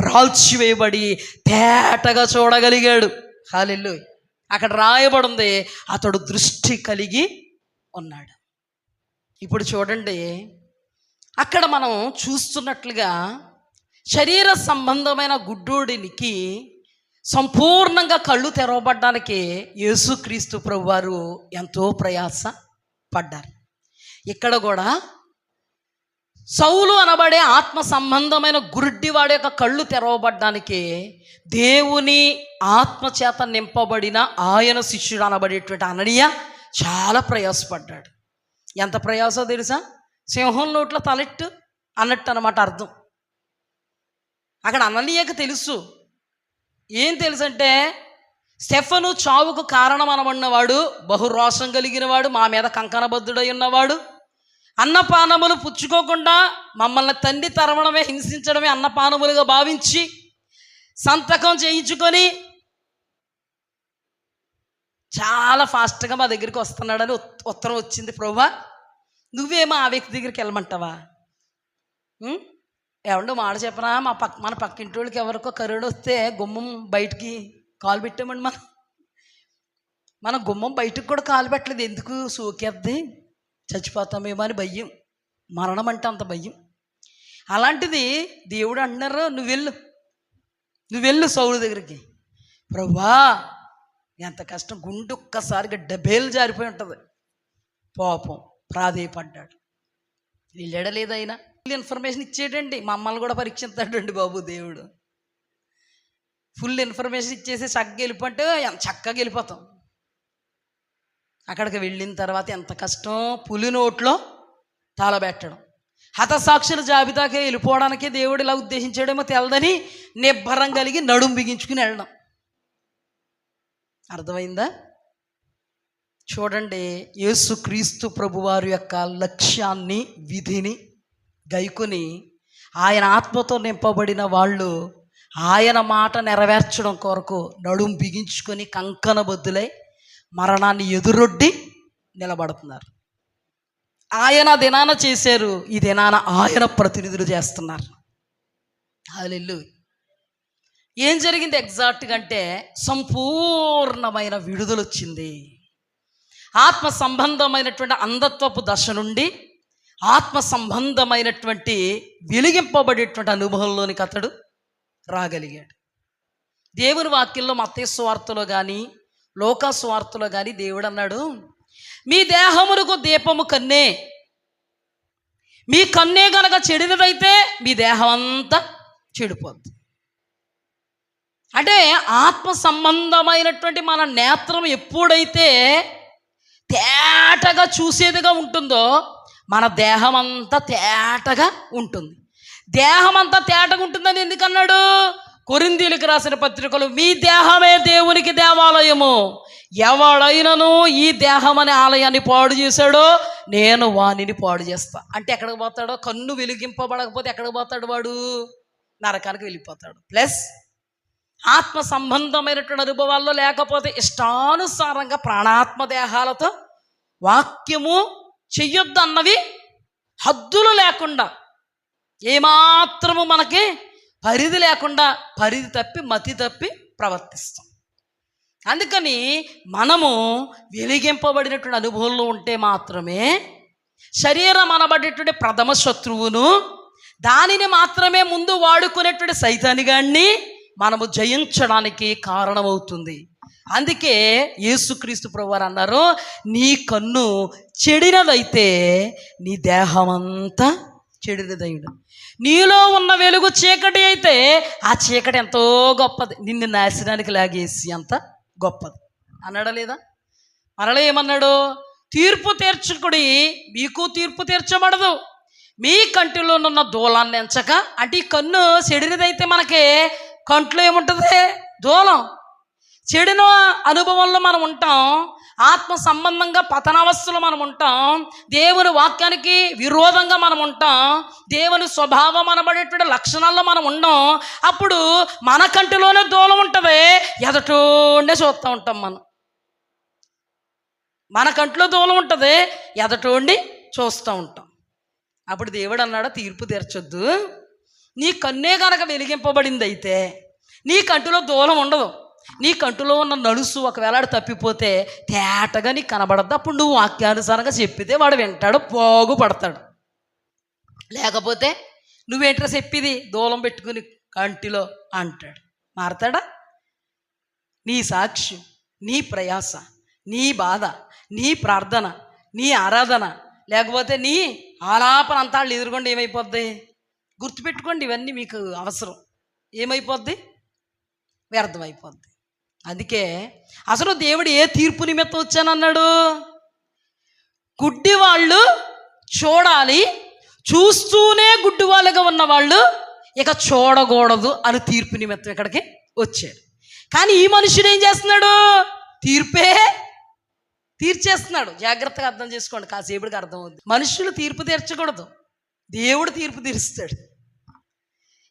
రాల్చివేయబడి తేటగా చూడగలిగాడు. హల్లెలూయా. అక్కడ రాయబడింది, అతడు దృష్టి కలిగి ఉన్నాడు. ఇప్పుడు చూడండి, అక్కడ మనం చూస్తున్నట్లుగా శరీర సంబంధమైన గుడ్డోడినికి సంపూర్ణంగా కళ్ళు తెరవబడ్డానికి యేసుక్రీస్తు ప్రభువారు ఎంతో ప్రయాస పడ్డారు. ఇక్కడ కూడా సౌలు అనబడే ఆత్మ సంబంధమైన గుడ్డివాడి యొక్క కళ్ళు తెరవబడ్డానికి దేవుని ఆత్మచేత నింపబడిన ఆయన శిష్యుడు అనబడేటువంటి అననీయ చాలా ప్రయాసపడ్డాడు. ఎంత ప్రయాసో తెలుసా? సింహం నోట్లో తలెట్టు అన్నట్టు అనమాట అర్థం. అక్కడ అననీయకు తెలుసు. ఏం తెలుసంటే స్టెఫను చావుకు కారణం అనబడినవాడు, బహురోషం కలిగిన వాడు, మా మీద కంకణబద్ధుడై ఉన్నవాడు, అన్నపానములు పుచ్చుకోకుండా మమ్మల్ని తండ్రి తరమడమే, హింసించడమే అన్నపానములుగా భావించి సంతకం చేయించుకొని చాలా ఫాస్ట్గా మా దగ్గరికి వస్తున్నాడని ఉత్తరం వచ్చింది. ప్రభువా నువ్వేమో ఆ వ్యక్తి దగ్గరికి వెళ్ళమంటావా? ఏమండో మాట చెప్పనా, మన పక్కింటి వాళ్ళకి ఎవరికో కరోనా వస్తే గుమ్మం బయటికి కాలు పెట్టామండి. మన గుమ్మం బయటకు కూడా కాలు పెట్టలేదు. ఎందుకు? సోకేద్ది, చచ్చిపోతామేమో అని భయం, మరణం అంటే అంత భయం. అలాంటిది దేవుడు అంటున్నారు, నువ్వు వెళ్ళు సౌలు దగ్గరికి. ప్రభువా ఎంత కష్టం, గుండె ఒక్కసారిగా డబేలు జారిపోయి ఉంటుంది. పాపం ప్రాధేయపడ్డాడు. వెళ్ళడలేదైనా ఫుల్ ఇన్ఫర్మేషన్ ఇచ్చేటండి. మమ్మల్ని కూడా పరీక్షిస్తాడండి బాబు దేవుడు. ఫుల్ ఇన్ఫర్మేషన్ ఇచ్చేసి చక్కగా వెళ్ళిపోతే చక్కగా వెళ్ళిపోతాం. అక్కడికి వెళ్ళిన తర్వాత ఎంత కష్టం, పులి నోట్లో తాళబెట్టడం. హతసాక్షుల జాబితాకే వెళ్ళిపోవడానికే దేవుడు ఇలా ఉద్దేశించాడేమో తెలదని నిబ్బరం కలిగి నడుం బిగించుకుని వెళ్ళడం. అర్థమైందా? చూడండి, యేసుక్రీస్తు ప్రభువారి యొక్క లక్ష్యాన్ని, విధిని గైకొని ఆయన ఆత్మతో నింపబడిన వాళ్ళు ఆయన మాట నెరవేర్చడం కొరకు నడుం బిగించుకొని కంకణబద్ధులై మరణాన్ని ఎదురొడ్డి నిలబడుతున్నారు. ఆయన దినాన చేశారు, ఈ దినాన ఆయన ప్రతినిధులు చేస్తున్నారు. హల్లెలూయా. ఏం జరిగింది ఎగ్జాక్ట్గా అంటే సంపూర్ణమైన విడుదల వచ్చింది. ఆత్మ సంబంధమైనటువంటి అంధత్వపు దశ నుండి ఆత్మ సంబంధమైనటువంటి వెలిగింపబడేటువంటి అనుభవంలోనికి అతడు రాగలిగాడు. దేవుని వాక్యంలో మత్తయి సువార్తలో కానీ లోకా సువార్తలో కానీ దేవుడు అన్నాడు, మీ దేహమునకు దీపము కన్నే, మీ కన్నే గనక చెడినదైతే మీ దేహం అంతా చెడిపోద్ది. అంటే ఆత్మ సంబంధమైనటువంటి మన నేత్రం ఎప్పుడైతే తేటగా చూసేదిగా ఉంటుందో మన దేహం అంతా తేటగా ఉంటుంది. దేహం అంతా తేటగా ఉంటుందని ఎందుకన్నాడు? కొరింథీయులకు రాసిన పత్రికలు, మీ దేహమే దేవునికి దేవాలయము, ఎవడైనను ఈ దేహం అనే ఆలయాన్ని పాడు చేశాడో నేను వానిని పాడు చేస్తా. అంటే ఎక్కడికి పోతాడో? కన్ను వెలిగింపబడకపోతే ఎక్కడికి పోతాడు? వాడు నరకానికి వెళ్ళిపోతాడు. ప్లస్ ఆత్మ సంబంధమైనటువంటి అనుభవాల్లో లేకపోతే ఇష్టానుసారంగా ప్రాణాత్మ దేహాలతో వాక్యము చెయ్యొద్దు అన్నవి హద్దులు లేకుండా, ఏమాత్రము మనకి పరిధి లేకుండా పరిధి తప్పి మతి తప్పి ప్రవర్తిస్తాం. అందుకని మనము వెలిగింపబడినటువంటి అనుభవంలో ఉంటే మాత్రమే శరీరం అనబడేటువంటి ప్రథమ శత్రువును, దానిని మాత్రమే ముందు వాడుకునేటువంటి సైతానిగాన్ని మనము జయించడానికి కారణమవుతుంది. అందుకే యేసుక్రీస్తు ప్రభువారు అన్నారు, నీ కన్ను చెడినదైతే నీ దేహమంతా చెడినదైడు. నీలో ఉన్న వెలుగు చీకటి అయితే ఆ చీకటి ఎంతో గొప్పది, నిన్ను నాశనానికి లాగేసి అంత గొప్పది అన్నాడా లేదా? మరలా ఏమన్నాడు? తీర్పు తీర్చుకుడి, మీకు తీర్పు తీర్చబడదు, మీ కంటిలో ఉన్న దూలాన్ని ఎంచక. అంటే ఈ కన్ను చెడినదైతే మనకి కంట్లో ఏముంటుంది? దూలం. చెడిన అనుభవంలో మనం ఉంటాం, ఆత్మ సంబంధంగా పతనావస్థలో మనం ఉంటాం, దేవుని వాక్యానికి విరోధంగా మనం ఉంటాం, దేవుని స్వభావం అనబడేటువంటి లక్షణాల్లో మనం ఉండం. అప్పుడు మన కంటిలోనే దూలం ఉంటుంది, ఎదటోండే చూస్తూ ఉంటాం. మన కంటిలో దూలం ఉంటుంది, ఎదటోండి చూస్తూ ఉంటాం. అప్పుడు దేవుడు అన్నాడు, తీర్పు తీర్చొద్దు, నీ కన్నే కనుక వెలిగింపబడింది అయితే నీ కంటిలో దూలం ఉండదు. నీ కంటిలో ఉన్న నలుసు ఒకవేళ తప్పిపోతే తేటగా నీకు కనబడద్దు. అప్పుడు నువ్వు వాక్యానుసారంగా చెప్పితే వాడు వింటాడు, బాగుపడతాడు. లేకపోతే నువ్వేంట్రా చెప్పిది దూలం పెట్టుకుని కంటిలో అంటాడు. మారతాడా? నీ సాక్ష్యం, నీ ప్రయాస, నీ బాధ, నీ ప్రార్థన, నీ ఆరాధన, లేకపోతే నీ ఆలాపన అంతా వాళ్ళు ఎదురుకోండి ఏమైపోద్ది? గుర్తుపెట్టుకోండి, ఇవన్నీ మీకు అవసరం. ఏమైపోద్ది? వ్యర్థమైపోద్ది. అందుకే అసలు దేవుడు ఏ తీర్పు నిమిత్తం వచ్చానన్నాడు? గుడ్డి వాళ్ళు చూడాలి, చూస్తూనే గుడ్డి వాళ్ళుగా ఉన్నవాళ్ళు ఇక చూడకూడదు అని తీర్పు నిమిత్తం ఇక్కడికి వచ్చాడు. కానీ ఈ మనుషుడు ఏం చేస్తున్నాడు? తీర్పే తీర్చేస్తున్నాడు. జాగ్రత్తగా అర్థం చేసుకోండి, కాసేపుడికి అర్థం అవుతుంది. మనుషులు తీర్పు తీర్చకూడదు, దేవుడు తీర్పు తీరుస్తాడు.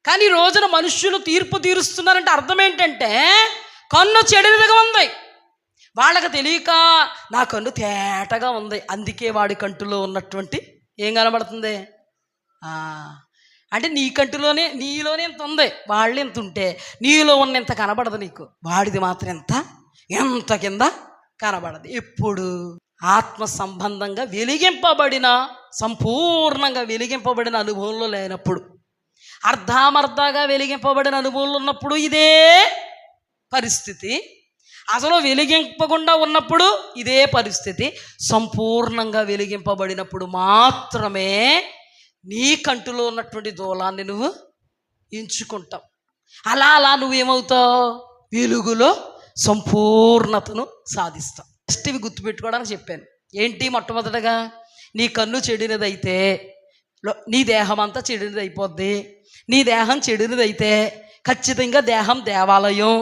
కానీ ఈ రోజున మనుషులు తీర్పు తీరుస్తున్నారంటే అర్థం ఏంటంటే కన్ను చెడినదిగా ఉంది. వాళ్ళకి తెలియక నా కన్ను తేటగా ఉంది, అందుకే వాడి కంటిలో ఉన్నటువంటి ఏం కనబడుతుంది అంటే నీ కంటిలోనే నీలోనే ఎంత ఉంది, వాళ్ళు ఎంత ఉంటే నీలో ఉన్న ఎంత కనబడదు నీకు, వాడిది మాత్రం ఎంత కింద కనబడదు. ఎప్పుడు ఆత్మ సంబంధంగా వెలిగింపబడిన, సంపూర్ణంగా వెలిగింపబడిన అనుభవంలో లేనప్పుడు, అర్ధామర్ధాగా వెలిగింపబడిన అనుభవంలో ఉన్నప్పుడు ఇదే పరిస్థితి, అసలు వెలిగింపకుండా ఉన్నప్పుడు ఇదే పరిస్థితి, సంపూర్ణంగా వెలిగింపబడినప్పుడు మాత్రమే నీ కంటిలో ఉన్నటువంటి దూలాన్ని నువ్వు ఎంచుకుంటావు. అలా అలా నువ్వేమవుతావు? వెలుగులో సంపూర్ణతను సాధిస్తావు. జస్ట్ ఇవి గుర్తుపెట్టుకోవడానికి చెప్పాను. ఏంటి? మొట్టమొదటగా నీ కన్ను చెడినదైతే నీ దేహం అంతా చెడినది అయిపోద్ది. నీ దేహం చెడినదైతే ఖచ్చితంగా దేహం దేవాలయం,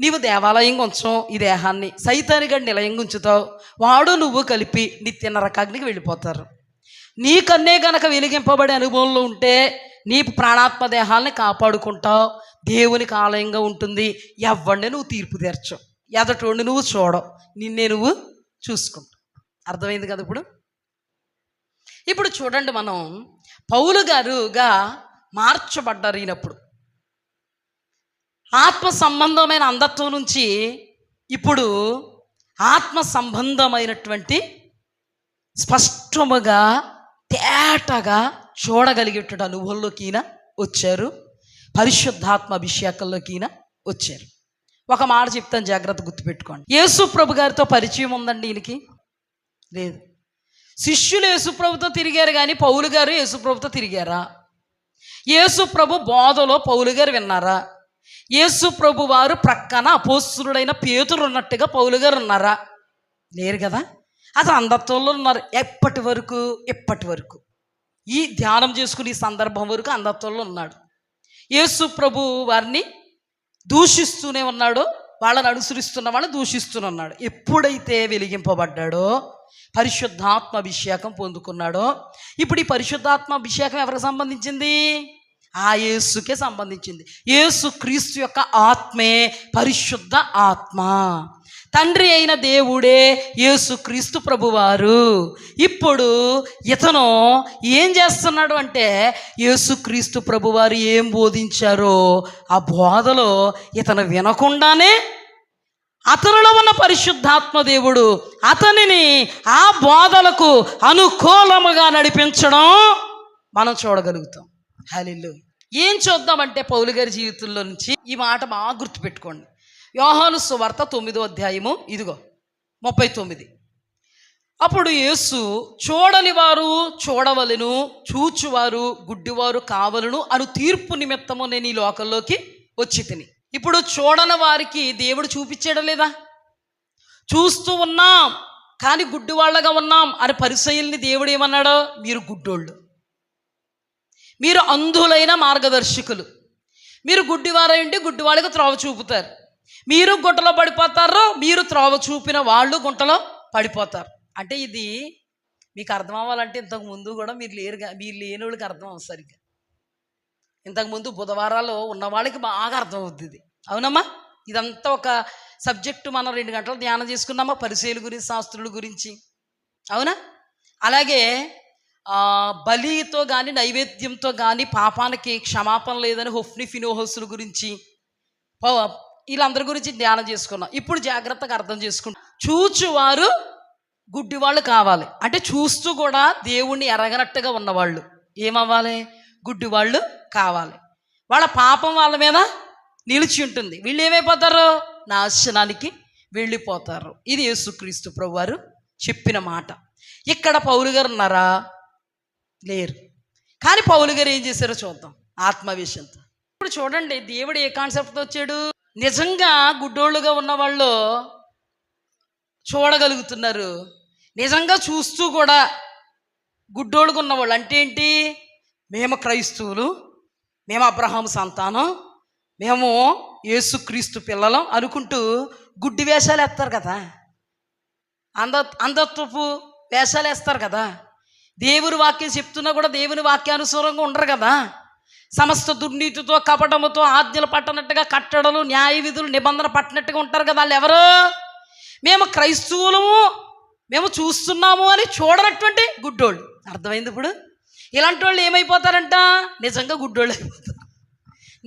నీవు దేవాలయంగా ఉంచం, ఈ దేహాన్ని సైతానిగా నిలయంగా ఉంచుతావు, వాడు నువ్వు కలిపి నిత్య నరకాగ్నికి వెళ్ళిపోతారు. నీ కన్నే గనక వెలిగింపబడే అనుభవంలో ఉంటే నీ ప్రాణాత్మ దేహాలని కాపాడుకుంటావు, దేవునికి ఆలయంగా ఉంటుంది. ఎవరిని నువ్వు తీర్పు తీర్చవు, ఎదటోడిని నువ్వు చూడవు, నిన్నే నువ్వు చూసుకుంటావు. అర్థమైంది కదా? ఇప్పుడు చూడండి, మనం పౌలు గారుగా మార్చబడ్డారు. ఈయనప్పుడు ఆత్మ సంబంధమైన అంధత్వం నుంచి ఇప్పుడు ఆత్మ సంబంధమైనటువంటి స్పష్టముగా తేటగా చూడగలిగేటువంటి అనుభవంలోకి ఈయన వచ్చారు, పరిశుద్ధాత్మ అభిషేకంలోకి ఈయన వచ్చారు. ఒక మాట చెప్తాను, జాగ్రత్త గుర్తుపెట్టుకోండి. యేసు ప్రభు గారితో పరిచయం ఉందండి ఈయనకి? లేదు. శిష్యులు యేసు ప్రభుతో తిరిగారు కానీ పౌలు గారు యేసు ప్రభుతో తిరిగారా? యేసు ప్రభు బోధలో పౌలు గారు విన్నారా? యేసు ప్రభు వారు ప్రక్కన అపోస్తలుడైన పేతురు ఉన్నట్టుగా పౌలు గారు ఉన్నారా? లేరు కదా. అసలు అంధత్వంలో ఉన్నారు ఎప్పటి వరకు ఈ ధ్యానం చేసుకునే సందర్భం వరకు అంధత్వంలో ఉన్నాడు. యేసు ప్రభు వారిని దూషిస్తూనే ఉన్నాడు, వాళ్ళని అనుసరిస్తున్న వాళ్ళని దూషిస్తూనే ఉన్నాడు. ఎప్పుడైతే వెలిగింపబడ్డాడో, పరిశుద్ధాత్మ అభిషేకం పొందుకున్నాడో, ఇప్పుడు ఈ పరిశుద్ధాత్మ అభిషేకం ఎవరికి సంబంధించింది? ఆ యేసుకే సంబంధించింది. యేసు క్రీస్తు యొక్క ఆత్మే పరిశుద్ధ ఆత్మ. తండ్రి అయిన దేవుడే యేసు క్రీస్తు ప్రభువారు. ఇప్పుడు ఇతను ఏం చేస్తున్నాడు అంటే, యేసు క్రీస్తు ప్రభువారు ఏం బోధించారో ఆ బోధలో ఇతను వినకుండానే అతనిలో ఉన్న పరిశుద్ధాత్మ దేవుడు అతనిని ఆ బోధలకు అనుకూలముగా నడిపించడం మనం చూడగలుగుతాం. హల్లెలూయా. ఏం చూద్దామంటే పౌలు గారి జీవితంలో నుంచి ఈ మాట బాగా గుర్తుపెట్టుకోండి. యోహాను సువార్త 9వ అధ్యాయము 39. అప్పుడు యేసు, చూడని వారు చూడవలెను, చూచువారు గుడ్డివారు కావలను అను తీర్పు నిమిత్తము నేను ఈ లోకంలోకి వచ్చి తిని. ఇప్పుడు చూడని వారికి దేవుడు చూపించాడా లేదా? చూస్తూ ఉన్నాం కానీ గుడ్డివాళ్ళగా ఉన్నాం అని పరిసయ్యుల్ని దేవుడు ఏమన్నాడు? మీరు గుడ్డోళ్ళు, మీరు అంధులైన మార్గదర్శకులు, మీరు గుడ్డివారైంటి గుడ్డివాళ్ళకి త్రోవ చూపుతారు, మీరు గుంటలో పడిపోతారు, మీరు త్రోవ చూపిన వాళ్ళు గుంటలో పడిపోతారు. అంటే ఇది మీకు అర్థం అవ్వాలంటే ఇంతకు ముందు కూడా మీరు లేని వాళ్ళకి అర్థం అవ్వదు సరిగ్గా. ఇంతకుముందు బుధవారాలు ఉన్న వాళ్ళకి బాగా అర్థం అవుతుంది. అవునమ్మా? ఇదంతా ఒక సబ్జెక్టు మనం 2 గంటలు ధ్యానం చేసుకున్నామా, పరిచయుల గురించి, శాస్త్రుల గురించి. అవునా? అలాగే బలితో కానీ నైవేద్యంతో కానీ పాపానికి క్షమాపణ లేదని హొఫ్ని ఫినోహోసుల గురించి, వీళ్ళందరి గురించి ధ్యానం చేసుకున్నాం. ఇప్పుడు జాగ్రత్తగా అర్థం చేసుకుంటాం. చూచువారు గుడ్డివాళ్ళు కావాలి అంటే చూస్తూ కూడా దేవుణ్ణి ఎరగనట్టుగా ఉన్నవాళ్ళు ఏమవ్వాలి? గుడ్డివాళ్ళు కావాలి. వాళ్ళ పాపం వాళ్ళ మీద నిలిచి ఉంటుంది. వీళ్ళు ఏమైపోతారు? నాశనానికి వెళ్ళిపోతారు. ఇది యేసుక్రీస్తు ప్రభువారు చెప్పిన మాట. ఇక్కడ పౌలు గారు ఉన్నారా? లేరు. కానీ పౌలు గారు ఏం చేశారో చూద్దాం ఆత్మవేశంతో. ఇప్పుడు చూడండి, దేవుడు ఏ కాన్సెప్ట్తో వచ్చాడు? నిజంగా గుడ్డోళ్ళుగా ఉన్నవాళ్ళు చూడగలుగుతున్నారు, నిజంగా చూస్తూ కూడా గుడ్డోళ్ళుగా ఉన్నవాళ్ళు. అంటే ఏంటి? మేము క్రైస్తవులు, మేము అబ్రహాము సంతానం, మేము యేసుక్రీస్తు పిల్లలం అనుకుంటూ గుడ్డి వేషాలు వేస్తారు కదా, అంధత్వపు వేషాలు వేస్తారు కదా. దేవుని వాక్యం చెప్తున్నా కూడా దేవుని వాక్యానుసారంగా ఉండరు కదా. సమస్త దుర్నీతితో, కపటముతో, ఆజ్ఞలు పట్టనట్టుగా, కట్టడలు, న్యాయ విధులు, నిబంధన పట్టినట్టుగా ఉంటారు కదా. వాళ్ళు ఎవరు? మేము క్రైస్తవులము, మేము చూస్తున్నాము అని చూడనటువంటి గుడ్డోళ్ళు. అర్థమైంది? ఇప్పుడు ఇలాంటి వాళ్ళు ఏమైపోతారంట? నిజంగా గుడ్డోళ్ళు అయిపోతారు.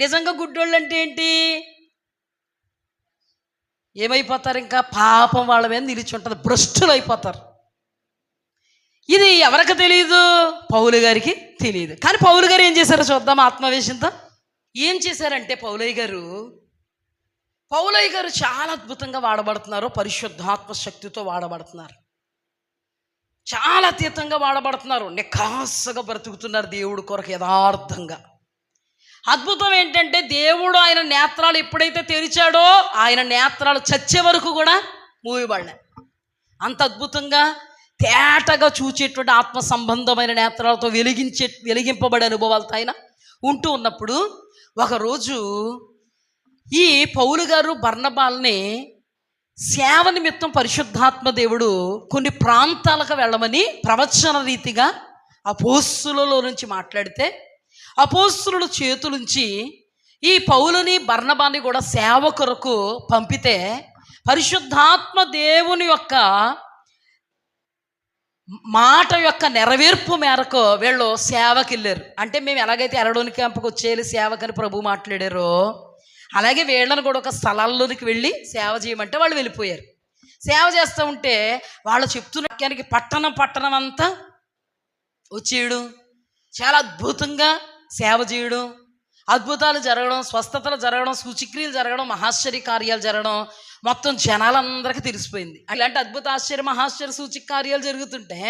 నిజంగా గుడ్డోళ్ళు అంటే ఏంటి? ఏమైపోతారు? ఇంకా పాపం వాళ్ళ మీద నిలిచి ఉంటుంది, భ్రష్టులు అయిపోతారు. ఇది ఎవరికి తెలియదు? పౌలు గారికి తెలియదు. కానీ పౌలు గారు ఏం చేశారో చూద్దాం ఆత్మవేశంతో. ఏం చేశారంటే పౌలయ్య గారు చాలా అద్భుతంగా వాడబడుతున్నారు. పరిశుద్ధాత్మ శక్తితో వాడబడుతున్నారు, చాలా అతీతంగా వాడబడుతున్నారు. నిఖాస్సుగా బ్రతుకుతున్నారు దేవుడు కొరకు యథార్థంగా. అద్భుతం ఏంటంటే దేవుడు ఆయన నేత్రాలు ఎప్పుడైతే తెరిచాడో ఆయన నేత్రాలు చచ్చే వరకు కూడా మూయబడినాయి. అంత అద్భుతంగా తేటగా చూచేటువంటి ఆత్మ సంబంధమైన నేత్రాలతో వెలిగింపబడే అనుభవాలతో ఆయన ఉంటూ ఉన్నప్పుడు ఒకరోజు ఈ పౌలు గారు బర్నబాల్ని సేవ నిమిత్తం పరిశుద్ధాత్మ దేవుడు కొన్ని ప్రాంతాలకు వెళ్ళమని ప్రవచన రీతిగా అపోస్తులలో నుంచి మాట్లాడితే, అపోస్తుల చేతులుంచి ఈ పౌలుని బర్నబాని కూడా సేవ కొరకు పంపితే, పరిశుద్ధాత్మ దేవుని యొక్క మాట యొక్క నెరవేర్పు మేరకు వీళ్ళు సేవకి వెళ్ళారు. అంటే మేము ఎలాగైతే ఎరడోని క్యాంపుకి వచ్చేయాలి సేవకని ప్రభు మాట్లాడారో అలాగే వీళ్ళని కూడా ఒక స్థలాల్లోనికి వెళ్ళి సేవ చేయమంటే వాళ్ళు వెళ్ళిపోయారు. సేవ చేస్తూ ఉంటే వాళ్ళు చెప్తున్న పట్టణం అంతా వచ్చేయడం, చాలా అద్భుతంగా సేవ చేయడం, అద్భుతాలు జరగడం, స్వస్థతలు జరగడం, సూచక్రియలు జరగడం, మహాశ్చర్య కార్యాలు జరగడం మొత్తం జనాలందరికీ తెలిసిపోయింది. ఇలాంటి అద్భుత ఆశ్చర్య మహాశ్చర్య సూచక కార్యాలు జరుగుతుంటే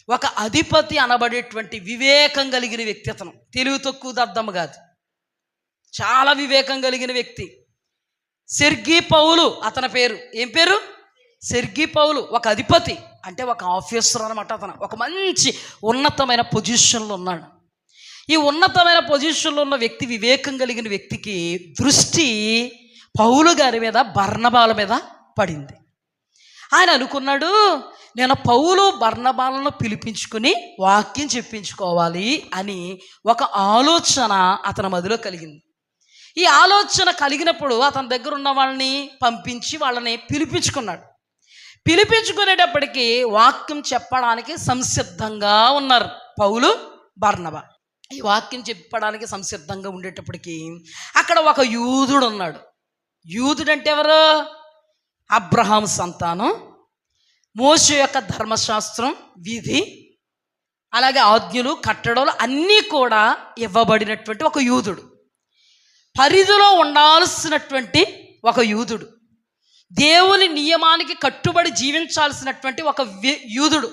ఒక అధిపతి అనబడేటువంటి వివేకం కలిగిన వ్యక్తి, అతను తెలివి తక్కువ దద్దమ్మ కాదు, చాలా వివేకం కలిగిన వ్యక్తి, సెర్గీ పౌలు అతని పేరు. ఏం పేరు? సెర్గీ పౌలు. ఒక అధిపతి అంటే ఒక ఆఫీసర్ అనమాట. అతను ఒక మంచి ఉన్నతమైన పొజిషన్లో ఉన్నాడు. ఈ ఉన్నతమైన పొజిషన్లో ఉన్న వ్యక్తి, వివేకం కలిగిన వ్యక్తికి దృష్టి పౌలు గారి మీద, బర్నబాల మీద పడింది. ఆయన అనుకున్నాడు, నేను పౌలు బర్నబాలను పిలిపించుకుని వాక్యం చెప్పించుకోవాలి అని ఒక ఆలోచన అతని మదిలో కలిగింది. ఈ ఆలోచన కలిగినప్పుడు అతని దగ్గర ఉన్న వాళ్ళని పంపించి వాళ్ళని పిలిపించుకున్నాడు. పిలిపించుకునేటప్పటికీ వాక్యం చెప్పడానికి సంసిద్ధంగా ఉన్నారు పౌలు, బర్నబా. ఈ వాక్యం చెప్పడానికి సంసిద్ధంగా ఉండేటప్పటికీ అక్కడ ఒక యూదుడు ఉన్నాడు. యూదుడు అంటే ఎవరు? అబ్రహాం సంతానం, మోషే యొక్క ధర్మశాస్త్రం, విధి, అలాగే ఆజ్ఞలు, కట్టడలు అన్నీ కూడా ఇవ్వబడినటువంటి ఒక యూదుడు, పరిధిలో ఉండాల్సినటువంటి ఒక యూదుడు, దేవుని నియమానికి కట్టుబడి జీవించాల్సినటువంటి ఒక యూదుడు,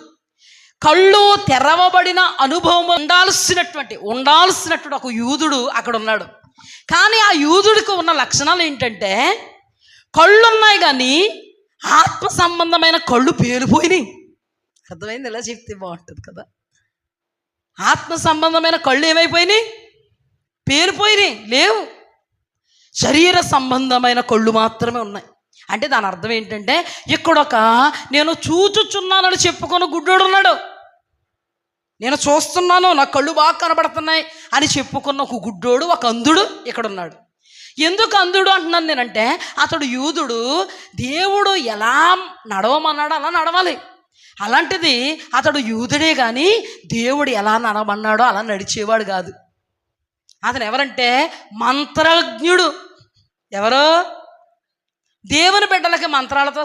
కళ్ళు తెరవబడిన అనుభవం ఉండాల్సినటువంటి ఒక యూదుడు అక్కడ ఉన్నాడు. కానీ ఆ యూదుడికి ఉన్న లక్షణాలు ఏంటంటే, కళ్ళున్నాయి కానీ ఆత్మ సంబంధమైన కళ్ళు పేలిపోయినాయి. అర్థమైంది? ఎలా చెప్తే బాగుంటుంది కదా. ఆత్మ సంబంధమైన కళ్ళు ఏమైపోయినాయి? పేలిపోయినాయి, లేవు. శరీర సంబంధమైన కళ్ళు మాత్రమే ఉన్నాయి. అంటే దాని అర్థం ఏంటంటే, ఇక్కడొక నేను చూచుచున్నానని చెప్పుకొని గుడ్డోడు ఉన్నాడు. నేను చూస్తున్నాను, నా కళ్ళు బాగా కనబడుతున్నాయి అని చెప్పుకున్న ఒక గుడ్డోడు, ఒక అంధుడు ఇక్కడ ఉన్నాడు. ఎందుకు అంధుడు అంటున్నాను నేనంటే, అతడు యూదుడు, దేవుడు ఎలా నడవమన్నాడో అలా నడవాలి. అలాంటిది అతడు యూదుడే కానీ దేవుడు ఎలా నడవమన్నాడో అలా నడిచేవాడు కాదు. అతను ఎవరంటే మంత్రజ్ఞుడు. ఎవరో? దేవుని బిడ్డలకి మంత్రాలతో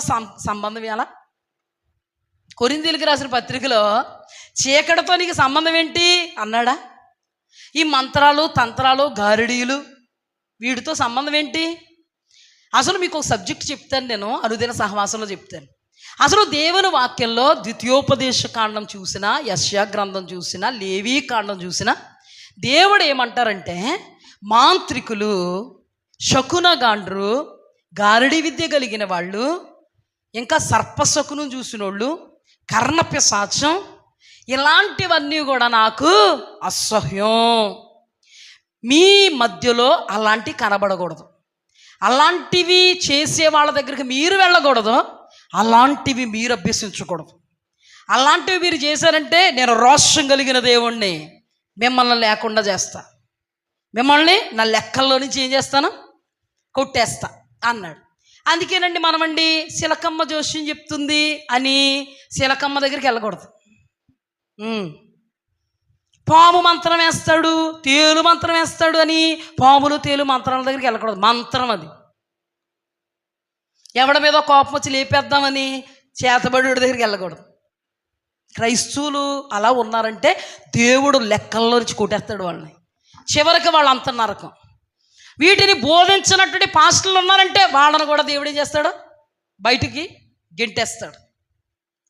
సంబంధం ఎలా? కొరింథీయులకు రాసిన పత్రికలో చీకటితో నీకు సంబంధం ఏంటి అన్నాడా? ఈ మంత్రాలు, తంత్రాలు, గారడీలు వీటితో సంబంధం ఏంటి? అసలు మీకు ఒక సబ్జెక్ట్ చెప్తాను, నేను అనుదిన సహవాసంలో చెప్తాను. అసలు దేవుని వాక్యంలో ద్వితీయోపదేశ కాండం చూసినా, యెషయా గ్రంథం చూసినా, లేవీ కాండం చూసినా దేవుడు ఏమంటారంటే, మాంత్రికులు, శకునగాండ్రు, గారడి విద్య కలిగిన వాళ్ళు, ఇంకా సర్పశకును చూసిన వాళ్ళు, కర్ణపిశాచం, ఇలాంటివన్నీ కూడా నాకు అసహ్యం. మీ మధ్యలో అలాంటివి కనబడకూడదు, అలాంటివి చేసే వాళ్ళ దగ్గరికి మీరు వెళ్ళకూడదు, అలాంటివి మీరు అభ్యసించకూడదు. అలాంటివి మీరు చేశారంటే నేను రోషం కలిగిన దేవుణ్ణి, మిమ్మల్ని లేకుండా చేస్తా, మిమ్మల్ని నా లెక్కల్లో నుంచి ఏం చేస్తాను, కొట్టేస్తా అన్నాడు. అందుకేనండి మనమండి శిలకమ్మ జోష్యం చెప్తుంది అని శిలకమ్మ దగ్గరికి వెళ్ళకూడదు. పాము మంత్రం వేస్తాడు, తేలు మంత్రం వేస్తాడు అని పాములు, తేలు మంత్రాల దగ్గరికి వెళ్ళకూడదు. మంత్రం అది. ఎవడి మీద కోపం వచ్చి లేపేద్దామని చేతబడి దగ్గరికి వెళ్ళకూడదు. క్రైస్తవులు అలా ఉన్నారంటే దేవుడు లెక్కల్లో నుంచి కొట్టేస్తాడు వాళ్ళని. చివరికి వాళ్ళు అంత నరకం. వీటిని బోధించినటువంటి పాస్టర్లు ఉన్నారంటే వాళ్ళని కూడా దేవుడు ఏం చేస్తాడు, బయటికి గెంటేస్తాడు.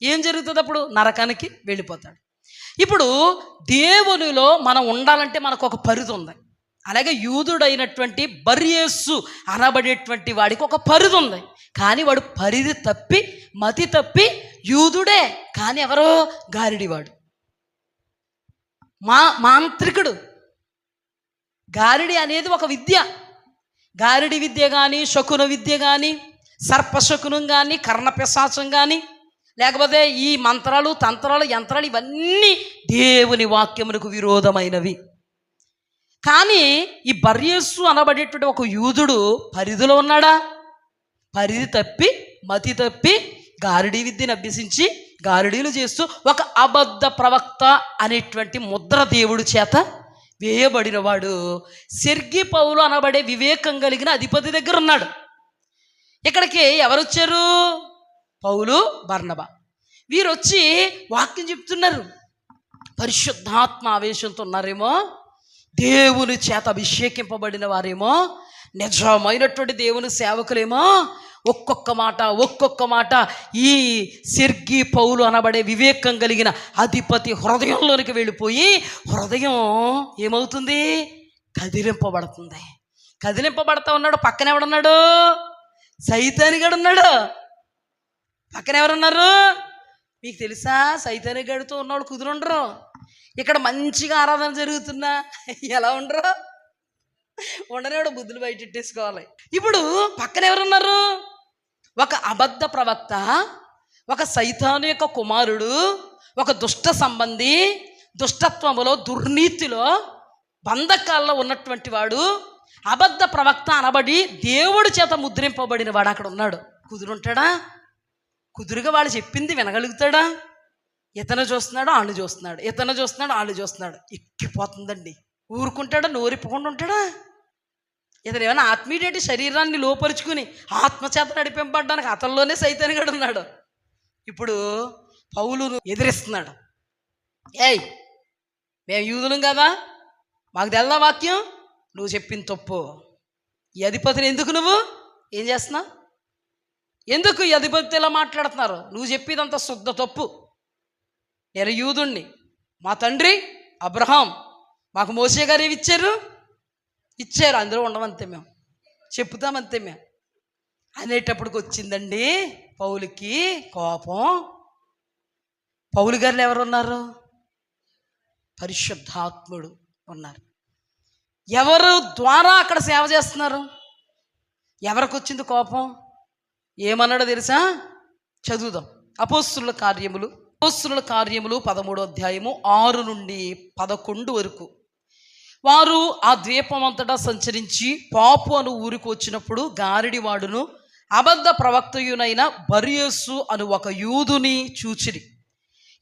ఏం జరుగుతుంది అప్పుడు? నరకానికి వెళ్ళిపోతాడు. ఇప్పుడు దేవునిలో మనం ఉండాలంటే మనకు ఒక పరిధి ఉంది. అలాగే యూదుడైనటువంటి బర్యేసు అనబడేటువంటి వాడికి ఒక పరిధి ఉంది. కానీ వాడు పరిధి తప్పి, మతి తప్పి యూదుడే కానీ ఎవరో గారిడివాడు, మాంత్రికుడు. గారిడి అనేది ఒక విద్య. గారిడి విద్య కానీ, శకున విద్య కానీ, సర్పశకునం కానీ, కర్ణపిశాచం కానీ, లేకపోతే ఈ మంత్రాలు, తంత్రాలు, యంత్రాలు ఇవన్నీ దేవుని వాక్యమునకు విరోధమైనవి. కానీ ఈ బర్యేసు అనబడేటువంటి ఒక యూదుడు పరిధిలో ఉన్నాడా? పరిధి తప్పి, మతి తప్పి, గారిడి విద్యను అభ్యసించి గారిడీలు చేస్తూ ఒక అబద్ధ ప్రవక్త అనేటువంటి ముద్ర దేవుడి చేత వేయబడినవాడు సెర్గీ పౌలు అనబడే వివేకం కలిగిన అధిపతి దగ్గర ఉన్నాడు. ఇక్కడికి ఎవరు వచ్చారు? పౌలు, బర్నబా. వీరు వచ్చి వాక్యం చెప్తున్నారు. పరిశుద్ధాత్మ ఆవేశంతో ఉన్నారేమో, దేవుని చేత అభిషేకింపబడిన వారేమో, నిజమైనటువంటి దేవుని సేవకులేమో ఒక్కొక్క మాట ఈ సెర్గి పౌలు అనబడే వివేకం కలిగిన అధిపతి హృదయంలోనికి వెళ్ళిపోయి హృదయం ఏమవుతుంది? కదిలింపబడుతుంది. కదిలింపబడతా ఉన్నాడు. పక్కన ఎవడున్నాడు? సైతానిగాడు ఉన్నాడు. పక్కన ఎవరున్నారు? మీకు తెలుసా? సైతానిగాడితో ఉన్నవాడు కుదురుండరు. ఇక్కడ మంచిగా ఆరాధన జరుగుతున్నా ఎలా ఉండరు? ఉండనేవాడు బుద్ధులు బయటెట్టేసుకోవాలి. ఇప్పుడు పక్కన ఎవరున్నారు? ఒక అబద్ధ ప్రవక్త, ఒక సైతాను యొక్క కుమారుడు, ఒక దుష్ట సంబంధి, దుష్టత్వములో దుర్నీతిలో బంధకాల్లో ఉన్నటువంటి వాడు, అబద్ధ ప్రవక్త అనబడి దేవుడి చేత ముద్రింపబడిన వాడు అక్కడ ఉన్నాడు. కుదురుంటాడా? కుదురుగా వాళ్ళు చెప్పింది వినగలుగుతాడా? ఇతను చూస్తున్నాడు, వాళ్ళు చూస్తున్నాడు, ఇతను చూస్తున్నాడు, వాళ్ళు చూస్తున్నాడు. ఎక్కిపోతుందండి. ఊరుకుంటాడా? నోరిప్పకుండా ఉంటాడా? ఇతను ఏమైనా ఆత్మీయుడేటి? శరీరాన్ని లోపరుచుకుని ఆత్మచేత నడిపింపబడ్డానికి అతనిలోనే సైతానిగాడు ఉన్నాడు. ఇప్పుడు పౌలును ఎదిరిస్తున్నాడు. ఏయ్, మేము యూదులం కదా, మాకు తెల్దా వాక్యం, నువ్వు చెప్పింది తప్పు. ఈ అధిపతిని ఎందుకు నువ్వు ఏం చేస్తున్నావు? ఎందుకు ఈ అధిపతి ఇలా మాట్లాడుతున్నారు? నువ్వు చెప్పేదంతా శుద్ధ తప్పు. నేను యూదుణ్ణి, మా తండ్రి అబ్రహాం మాకు మోసే గారు ఏమి ఇచ్చారు? అందులో ఉండమంతే, మేము చెప్పుతామంతే మేము అనేటప్పటికి వచ్చిందండి పౌలుకి కోపం. పౌలు గారిలో ఎవరు ఉన్నారు? పరిశుద్ధాత్ముడు ఉన్నారు. ఎవరు ద్వారా అక్కడ సేవ చేస్తున్నారు? ఎవరికి వచ్చింది కోపం? ఏమన్నాడో తెలుసా? చదువుదాం. అపోస్తుల కార్యములు 13వ అధ్యాయము 6 నుండి 11 వరకు. వారు ఆ ద్వీపం అంతటా సంచరించి పాపు అను ఊరికి వచ్చినప్పుడు గారిడివాడును అబద్ధ ప్రవక్తయునైన బర్యేసు అను ఒక యూదుని చూచిరి.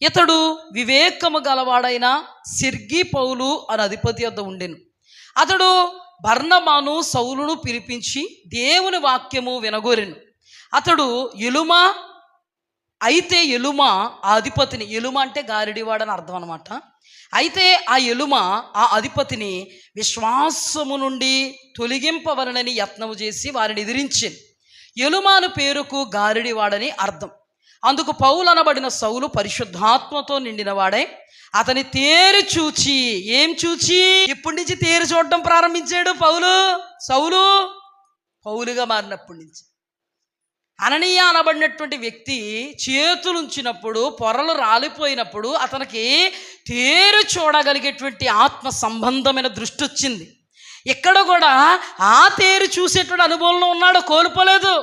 ఇతడు వివేకము గలవాడైన సెర్గి పౌలు అని అధిపతి వద్ద ఉండెను. అతడు బర్నబాను సౌలును పిలిపించి దేవుని వాక్యము వినగోరెను. అతడు ఎలుమా ఆ అధిపతిని, ఎలుమ అంటే గారిడివాడని అర్థం అనమాట. అయితే ఆ ఎలుమ ఆ అధిపతిని విశ్వాసము నుండి తొలగింపవలనని యత్నము చేసి వారిని ఎదిరించింది. ఎలుమాను పేరుకు గారిడివాడని అర్థం. అందుకు పౌలు అనబడిన సౌలు పరిశుద్ధాత్మతో నిండినవాడై అతని తేరి చూచి, ఏం చూచి? ఇప్పటి నుంచి తేరి చూడటం ప్రారంభించాడు సౌలు పౌలుగా మారినప్పటి నుంచి. అననీయ అనబడినటువంటి వ్యక్తి చేతులుంచినప్పుడు పొరలు రాలిపోయినప్పుడు అతనికి తేరు చూడగలిగేటువంటి ఆత్మ సంబంధమైన దృష్టి వచ్చింది. ఇక్కడ కూడా ఆ తేరు చూసేటువంటి అనుభవంలో ఉన్నాడు, కోల్పోలేదు.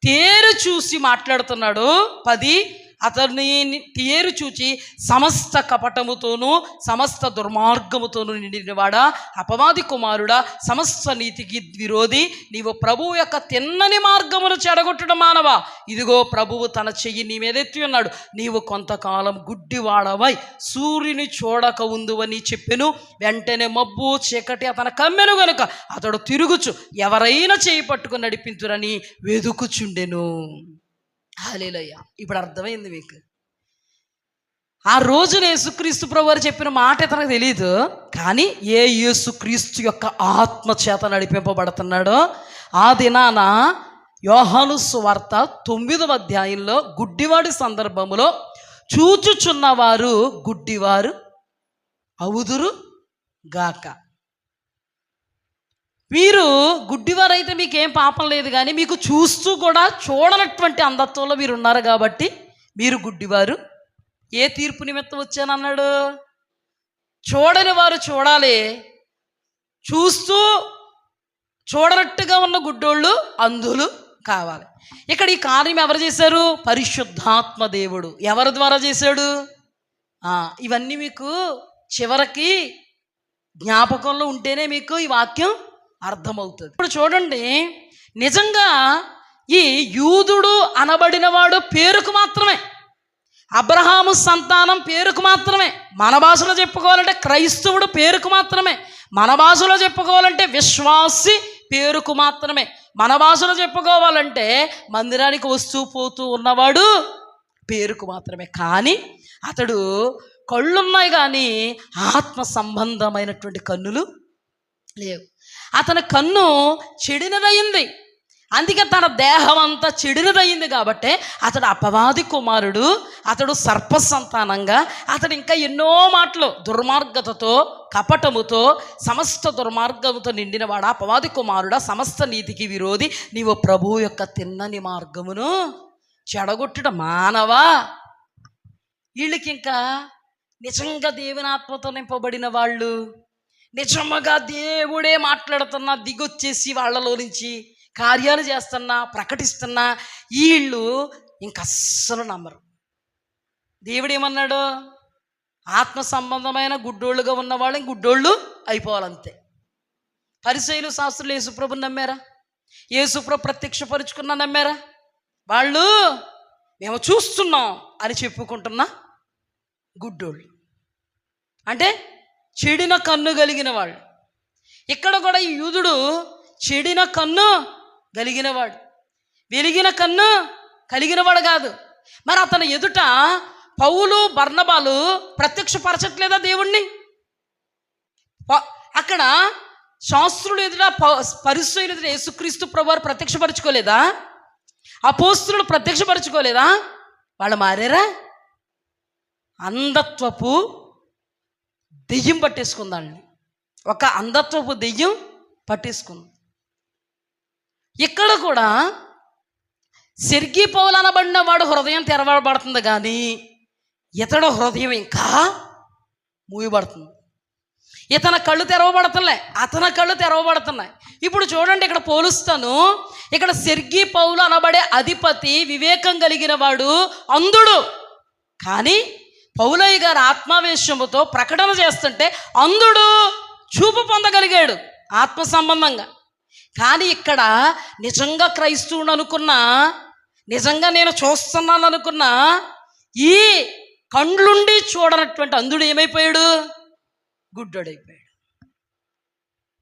తేరు చూసి మాట్లాడుతున్నాడు. 10 అతన్ని తేరు చూచి సమస్త కపటముతోనూ సమస్త దుర్మార్గముతోనూ నిండినవాడా, అపవాది కుమారుడా, సమస్త నీతికి విరోధి, నీవు ప్రభువు యొక్క తిన్నని మార్గమును చెడగొట్టడం మానవా. ఇదిగో ప్రభువు తన చెయ్యి నీ మీదెత్తి ఉన్నాడు. నీవు కొంతకాలం గుడ్డివాడవై సూర్యుని చూడక ఉందువని చెప్పెను. వెంటనే మబ్బు చీకటి అతను కమ్మెను గనుక అతడు తిరుగుచు ఎవరైనా చేయి పట్టుకుని నడిపించురని వెదుకుచుండెను. హల్లెలూయా. ఇప్పుడు అర్థమైంది మీకు. ఆ రోజున యేసుక్రీస్తు ప్రభు వారు చెప్పిన మాట ఇతనికి తెలియదు, కానీ ఏ యేసుక్రీస్తు యొక్క ఆత్మ చేత నడిపింపబడుతున్నాడో ఆ దినాన యోహాను సువార్త 9వ అధ్యాయంలో గుడ్డివాడి సందర్భములో చూచుచున్నవారు గుడ్డివారు అవుదురు గాక. మీరు గుడ్డివారైతే మీకేం పాపం లేదు, కానీ మీకు చూస్తూ కూడా చూడనటువంటి అంధత్వంలో మీరు ఉన్నారు కాబట్టి మీరు గుడ్డివారు. ఏ తీర్పు నిమిత్తం వచ్చానన్నాడు? చూడని వారు చూడాలి, చూస్తూ చూడనట్టుగా ఉన్న గుడ్డోళ్ళు అంధులు కావాలి. ఇక్కడ ఈ కార్యం ఎవరు చేశారు? పరిశుద్ధాత్మ దేవుడు. ఎవరి ద్వారా చేశాడు? ఇవన్నీ మీకు చివరికి జ్ఞాపకంలో ఉంటేనే మీకు ఈ వాక్యం అర్థమవుతుంది. ఇప్పుడు చూడండి, నిజంగా ఈ యూదుడు అనబడినవాడు పేరుకు మాత్రమే, అబ్రహాము సంతానం పేరుకు మాత్రమే. మన భాషలో చెప్పుకోవాలంటే క్రైస్తవుడు పేరుకు మాత్రమే. మన భాషలో చెప్పుకోవాలంటే విశ్వాసి పేరుకు మాత్రమే. మన భాషలో చెప్పుకోవాలంటే మందిరానికి వస్తూ పోతూ ఉన్నవాడు పేరుకు మాత్రమే. కానీ అతడు కళ్ళున్నాయి కానీ ఆత్మ సంబంధమైనటువంటి కన్నులు లేవు. అతని కన్ను చెడినదయింది, అందుకే తన దేహం అంతా చెడినదయింది. కాబట్టి అతడు అపవాది కుమారుడు, అతడు సర్ప సంతానంగా, అతడు ఇంకా ఎన్నో మాటలు దుర్మార్గతతో కపటముతో సమస్త దుర్మార్గముతో నిండినవాడా, అపవాది కుమారుడా, సమస్త నీతికి విరోధి, నీవు ప్రభువు యొక్క తిన్నని మార్గమును చెడగొట్టుట మానవా. వీళ్ళకి ఇంకా నిజంగా దేవుని ఆత్మతో నింపబడిన వాళ్ళు, నిజంగా దేవుడే మాట్లాడుతున్నా దిగొచ్చేసి వాళ్ళలో నుంచి కార్యాలు చేస్తున్నా ప్రకటిస్తున్నా వీళ్ళు ఇంక అస్సలు నమ్మరు. దేవుడు ఏమన్నాడు? ఆత్మ సంబంధమైన గుడ్డోళ్ళుగా ఉన్నవాళ్ళు గుడ్డోళ్ళు అయిపోవాలంతే. పరిసయ్యులు శాస్త్రులు యేసుప్రభుని నమ్మారా? యేసుప్రభు ప్రత్యక్షపరుచుకున్నా నమ్మారా? వాళ్ళు మేము చూస్తున్నాం అని చెప్పుకుంటున్నా గుడ్డోళ్ళు, అంటే చెడిన కన్ను కలిగిన వాళ్ళు. ఇక్కడ కూడా ఈ యూదుడు చెడిన కన్ను కలిగినవాడు, వెలిగిన కన్ను కలిగినవాడు కాదు. మరి అతను ఎదుట పౌలు బర్నబాలు ప్రత్యక్షపరచట్లేదా దేవుణ్ణి? అక్కడ శాస్త్రులు ఎదుట పరిసయ్యులు ఎదుట యేసుక్రీస్తు ప్రభువారు ప్రత్యక్షపరచుకోలేదా? అపోస్తులు ప్రత్యక్షపరచుకోలేదా? వాళ్ళు మారారా? అంధత్వపు దెయ్యం పట్టేసుకుందాన్ని, ఒక అంధత్వపు దెయ్యం పట్టేసుకుంది. ఇక్కడ కూడా సెర్గీ పౌలు అనబడిన వాడు హృదయం తెరవబడుతుంది, కానీ ఇతడు హృదయం ఇంకా మూయబడుతుంది. ఇతని కళ్ళు తెరవబడుతున్నాయి, అతని కళ్ళు తెరవబడుతున్నాయి. ఇప్పుడు చూడండి, ఇక్కడ పోలుస్తాను. ఇక్కడ సెర్గీ పౌలు అనబడే అధిపతి వివేకం కలిగిన వాడు, అంధుడు. కానీ పౌలయ్య గారు ఆత్మావేశముతో ప్రకటన చేస్తుంటే అంధుడు చూపు పొందగలిగాడు ఆత్మ సంబంధంగా. కానీ ఇక్కడ నిజంగా క్రైస్తవుడు అనుకున్నా, నిజంగా నేను చూస్తున్నాను అనుకున్నా, ఈ కండ్లుండి చూడనటువంటి అంధుడు ఏమైపోయాడు? గుడ్డోడైపోయాడు.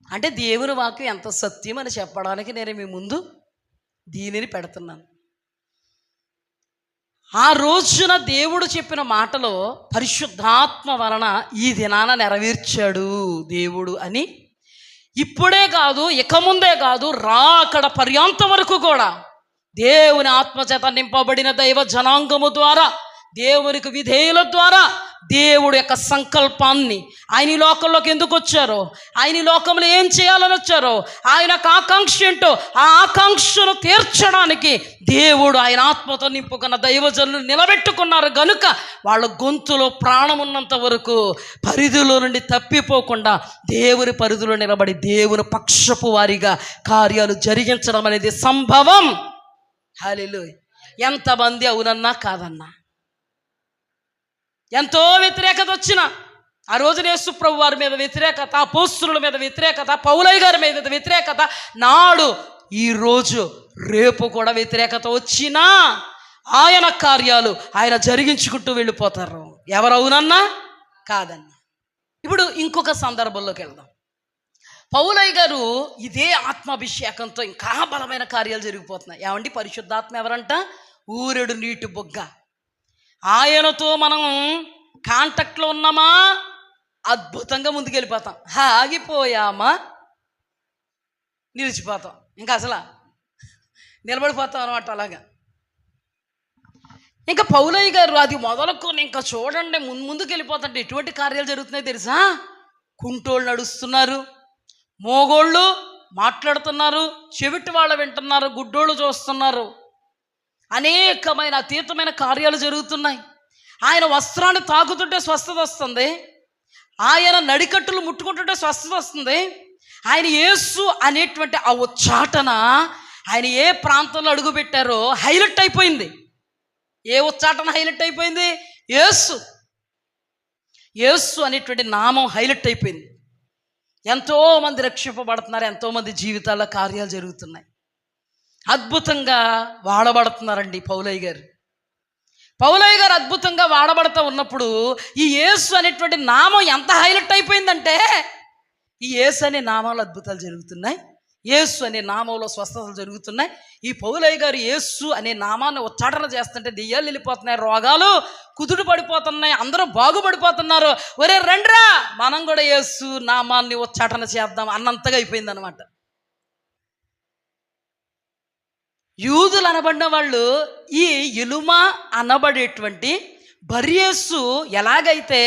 అంటే దేవుని వాక్యం ఎంత సత్యం అని చెప్పడానికి నేను మీ ముందు దీనిని పెడుతున్నాను. ఆ రోజున దేవుడు చెప్పిన మాటలో పరిశుద్ధాత్మ వలన ఈ దినాన నెరవేర్చాడు దేవుడు అని, ఇప్పుడే కాదు ఇక ముందే కాదు రాకడ పర్యాంతం వరకు కూడా దేవుని ఆత్మచేత నింపబడిన దైవ జనాంగము ద్వారా, దేవునికి విధేయుల ద్వారా దేవుడు యొక్క సంకల్పాన్ని, ఆయన ఈ లోకంలోకి ఎందుకు వచ్చారో, ఆయన ఈ లోకంలో ఏం చేయాలని వచ్చారో, ఆయన యొక్క ఆకాంక్ష ఏంటో ఆ ఆకాంక్షను తీర్చడానికి దేవుడు ఆయన ఆత్మతో నింపుకున్న దైవజనులు నిలబెట్టుకున్నారు. గనుక వాళ్ళ గొంతులో ప్రాణం ఉన్నంత వరకు పరిధిలో నుండి తప్పిపోకుండా దేవుని పరిధిలో నిలబడి దేవుని పక్షపు వారిగా కార్యాలు జరిగించడం అనేది సంభవం. హల్లెలూయా. ఎంతమంది అవునన్నా కాదన్నా, ఎంతో వ్యతిరేకత వచ్చినా, ఆ రోజున యేసు ప్రభు వారి మీద వ్యతిరేకత, అపోస్తలుల మీద వ్యతిరేకత, పౌలయ్య గారి మీద వ్యతిరేకత, నాడు ఈరోజు రేపు కూడా వ్యతిరేకత వచ్చినా ఆయన కార్యాలు ఆయన జరిగించుకుంటూ వెళ్ళిపోతారు. ఎవరు అవునన్నా కాదన్నా. ఇప్పుడు ఇంకొక సందర్భంలోకి వెళ్దాం. పౌలయ్య గారు ఇదే ఆత్మాభిషేకంతో ఇంకా బలమైన కార్యాలు జరిగిపోతున్నాయి. ఏమండి? పరిశుద్ధాత్మ ఎవరంట? ఊరెడు నీటి బొగ్గ. ఆయనతో మనం కాంటాక్ట్లో ఉన్నామా, అద్భుతంగా ముందుకెళ్ళిపోతాం. ఆగిపోయామా, నిలిచిపోతాం. ఇంకా అసలు నిలబడిపోతాం అనమాట. అలాగా ఇంకా పౌలయ్య గారు అది మొదలుకొని ఇంకా చూడండి, ముందుకు వెళ్ళిపోతుంటే ఎటువంటి కార్యాలు జరుగుతున్నాయి తెలుసా? కుంటోళ్ళు నడుస్తున్నారు, మోగోళ్ళు మాట్లాడుతున్నారు, చెవిటి వాళ్ళు వింటున్నారు, గుడ్డోళ్ళు చూస్తున్నారు. అనేకమైన అతీతమైన కార్యాలు జరుగుతున్నాయి. ఆయన వస్త్రాన్ని తాకుతుంటే స్వస్థత వస్తుంది, ఆయన నడికట్టులు ముట్టుకుంటుంటే స్వస్థత వస్తుంది. ఆయన యేసు అనేటువంటి ఆ ఉచ్చాటన ఆయన ఏ ప్రాంతంలో అడుగుపెట్టారో హైలైట్ అయిపోయింది. ఏ ఉచ్చాటన హైలైట్ అయిపోయింది? యేసు. యేసు అనేటువంటి నామం హైలైట్ అయిపోయింది. ఎంతోమంది రక్షింపబడుతున్నారు, ఎంతోమంది జీవితాల్లో కార్యాలు జరుగుతున్నాయి, అద్భుతంగా వాడబడుతున్నారండి. పౌలయ్య గారు అద్భుతంగా వాడబడుతూ ఉన్నప్పుడు ఈ యేసు అనేటువంటి నామం ఎంత హైలైట్ అయిపోయిందంటే, ఈ యేసు అనే నామాలు అద్భుతాలు జరుగుతున్నాయి, యేసు అనే నామంలో స్వస్థతలు జరుగుతున్నాయి. ఈ పౌలయ్య గారు యేసు అనే నామాన్ని ఉచ్చాటన చేస్తుంటే దెయ్యాలు వెళ్ళిపోతున్నాయి, రోగాలు కుదుడు పడిపోతున్నాయి, అందరూ బాగుపడిపోతున్నారు. ఒరే రండ్రా మనం కూడా యేసు నామాన్ని ఉచ్చాటన చేద్దాం అన్నంతగా అయిపోయింది అనమాట. యూదులు అనబడిన వాళ్ళు ఈ ఎలుమ అనబడేటువంటి బర్యేసు ఎలాగైతే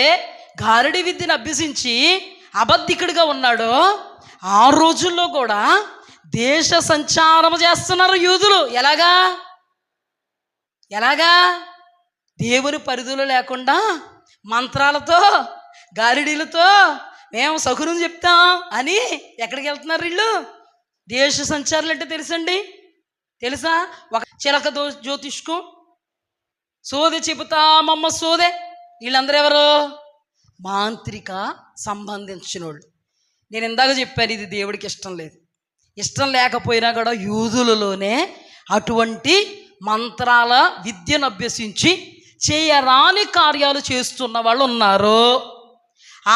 గారడి విద్యను అభ్యసించి అబద్ధికుడిగా ఉన్నాడో ఆ రోజుల్లో కూడా దేశ సంచారం చేస్తున్నారు యూదులు. ఎలాగా దేవుని పరిధులు లేకుండా మంత్రాలతో గారిడీలతో మేము సకునం చెప్తాం అని ఎక్కడికి వెళ్తున్నారు వీళ్ళు? దేశ సంచారులు అంటే తెలుసా? ఒక చిలక జ్యోతిష్కం, సోదె చెబుతామమ్మ సోదె, వీళ్ళందరూ ఎవరు? మాంత్రిక సంబంధించిన వాళ్ళు. నేను ఇందాక చెప్పాను, ఇది దేవుడికి ఇష్టం లేదు. ఇష్టం లేకపోయినా కూడా యూదులలోనే అటువంటి మంత్రాల విద్యను అభ్యసించి చేయరాని కార్యాలు చేస్తున్న వాళ్ళు ఉన్నారు.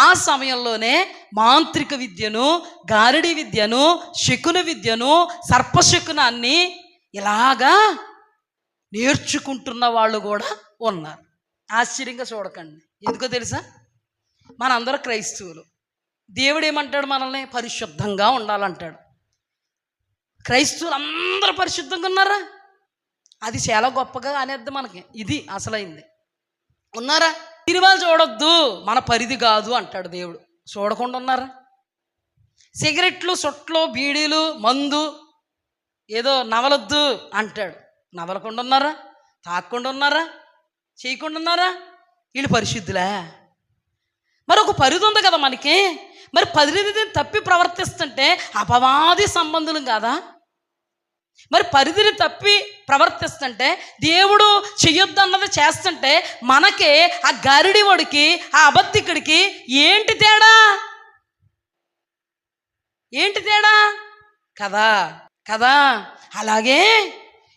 ఆ సమయంలోనే మాంత్రిక విద్యను, గారడి విద్యను, శకున విద్యను, సర్పశకునాన్ని ఇలాగా నేర్చుకుంటున్న వాళ్ళు కూడా ఉన్నారు. ఆశ్చర్యంగా చూడకండి. ఎందుకో తెలుసా? మనందరూ క్రైస్తవులు. దేవుడు ఏమంటాడు? మనల్ని పరిశుద్ధంగా ఉండాలంటాడు. క్రైస్తవులు అందరూ పరిశుద్ధంగా ఉన్నారా? అది చాలా గొప్పగా అనేద్ది మనకి. ఇది అసలైంది. ఉన్నారా? సినిమాలు చూడొద్దు, మన పరిధి కాదు అంటాడు దేవుడు. చూడకుండా ఉన్నారా? సిగరెట్లు, సొట్లు, బీడీలు, మందు ఏదో నవలొద్దు అంటాడు. నవలకుండా ఉన్నారా? తాగకుండా ఉన్నారా? చేయకుండా ఉన్నారా? వీళ్ళు పరిశుద్ధులే. మరి ఒక పరిధి ఉంది కదా మనకి. మరి పరిధిని తప్పి ప్రవర్తిస్తుంటే అపవాది సంబంధులు కాదా? మరి పరిధిని తప్పి ప్రవర్తిస్తుంటే దేవుడు చెయ్యొద్దు అన్నది చేస్తుంటే మనకి ఆ గారిడి వాడికి, ఆ అబద్ధికుడికి ఏంటి తేడా కదా? అలాగే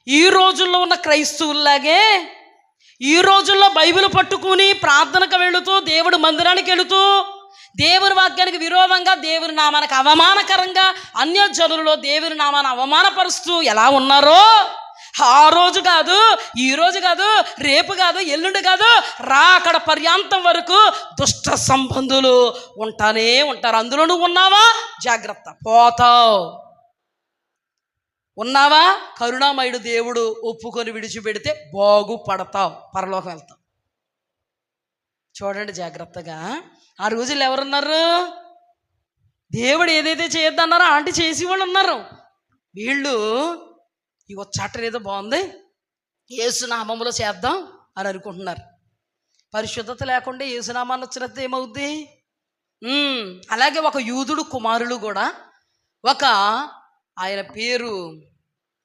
ఈ రోజుల్లో ఉన్న క్రైస్తవుల్లాగే ఈ రోజుల్లో బైబిల్ పట్టుకుని ప్రార్థనకు వెళుతూ, దేవుడు మందిరానికి వెళుతూ, దేవుని వాక్యానికి విరోధంగా, దేవుని నామానికి అవమానకరంగా అన్యజనులలో దేవుని నామాన్ని అవమానపరుస్తూ ఎలా ఉన్నారో, ఆ రోజు కాదు, ఈ రోజు కాదు, రేపు కాదు, ఎల్లుండి కాదు, రాకడ పర్యాంతం వరకు దుష్ట సంబంధులు ఉంటానే ఉంటారు. అందులో నువ్వు ఉన్నావా? జాగ్రత్త, పోతావు. ఉన్నావా? కరుణామయుడు దేవుడు ఒప్పుకొని విడిచిపెడితే బాగుపడతావు, పరలోకం వెళ్తావు. చూడండి జాగ్రత్తగా. ఆ రోజుల్లో ఎవరున్నారు? దేవుడు ఏదైతే చేయొద్దన్నారో ఆంటీ చేసి వాళ్ళు ఉన్నారు. వీళ్ళు ఈ చాటర్ ఏదో బాగుంది, యేసునామములో చేద్దాం అని అనుకుంటున్నారు. పరిశుద్ధత లేకుండా యేసునామాన్ని వచ్చినట్టు ఏమవుద్ది? అలాగే ఒక యూదుడు కుమారుడు కూడా, ఒక ఆయన పేరు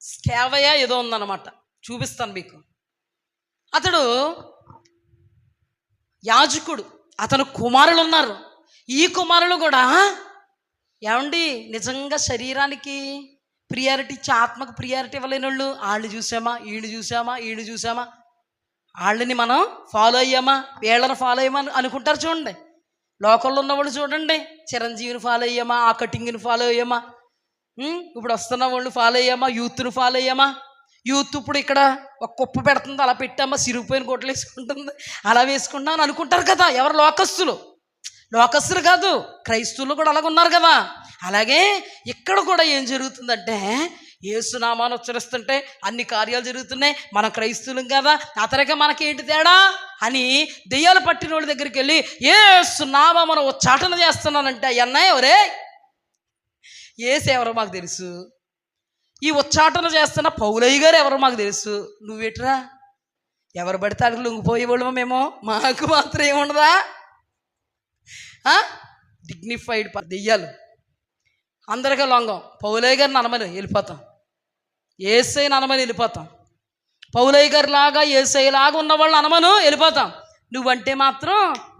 స్కేవయ ఏదో ఉందన్నమాట, చూపిస్తాను మీకు. అతడు యాజకుడు, అతను కుమారులు ఉన్నారు. ఈ కుమారులు కూడా ఏమండి నిజంగా శరీరానికి ప్రియారిటీ ఇచ్చి ఆత్మకు ప్రియారిటీ ఇవ్వలేని వాళ్ళు, వాళ్ళు చూసామా, వీళ్ళు చూసామా, వాళ్ళని మనం ఫాలో అయ్యామా, వీళ్ళని ఫాలో అయ్యామా అనుకుంటారు. చూడండి, లోకల్లో ఉన్నవాళ్ళు చూడండి, చిరంజీవిని ఫాలో అయ్యామా, ఆ కటింగ్ని ఫాలో అయ్యామా, ఇప్పుడు వస్తున్న వాళ్ళు ఫాలో అయ్యామా, యూత్ను ఫాలో అయ్యామా. యూత్ ఇప్పుడు ఇక్కడ ఒక కుప్ప పెడుతుంది, అలా పెట్టామా, సిరిగిపోయిన గొడ్డలు వేసుకుంటుంది, అలా వేసుకుంటా అని అనుకుంటారు కదా. ఎవరు? లోకస్తులు కాదు, క్రైస్తవులు కూడా అలాగ ఉన్నారు కదా. అలాగే ఇక్కడ కూడా ఏం జరుగుతుందంటే, యేసునామాన్ని ఉచ్చరిస్తుంటే అన్ని కార్యాలు జరుగుతున్నాయి. మనం క్రైస్తవులం కదా, అతనిగా మనకేంటి తేడా అని దెయ్యాలు పట్టిన వాళ్ళ దగ్గరికి వెళ్ళి యేసునామాన్ని ఉచ్చాటన చేస్తున్నానంటే, అన్నయ్య ఒరే యేసు ఎవరో మాకు తెలుసు, ఈ ఉచ్చాటన చేస్తున్న పౌలయ్య గారు ఎవరో మాకు తెలుసు, నువ్వేట్రా ఎవరు పడితే అడిగి లొంగిపోయేవాళ్ళమో మేము, మాకు మాత్రం ఏముండదా? డిగ్నిఫైడ్ దెయ్యాలు అందరికీ లొంగం. పౌలయ్య గారిని అనమని వెళ్ళిపోతాం, యేసయ్యని అనమని వెళ్ళిపోతాం, పౌలయ్య గారి లాగా యేసయ్యలాగా ఉన్న వాళ్ళని అనమను వెళ్ళిపోతాం. నువ్వంటే మాత్రం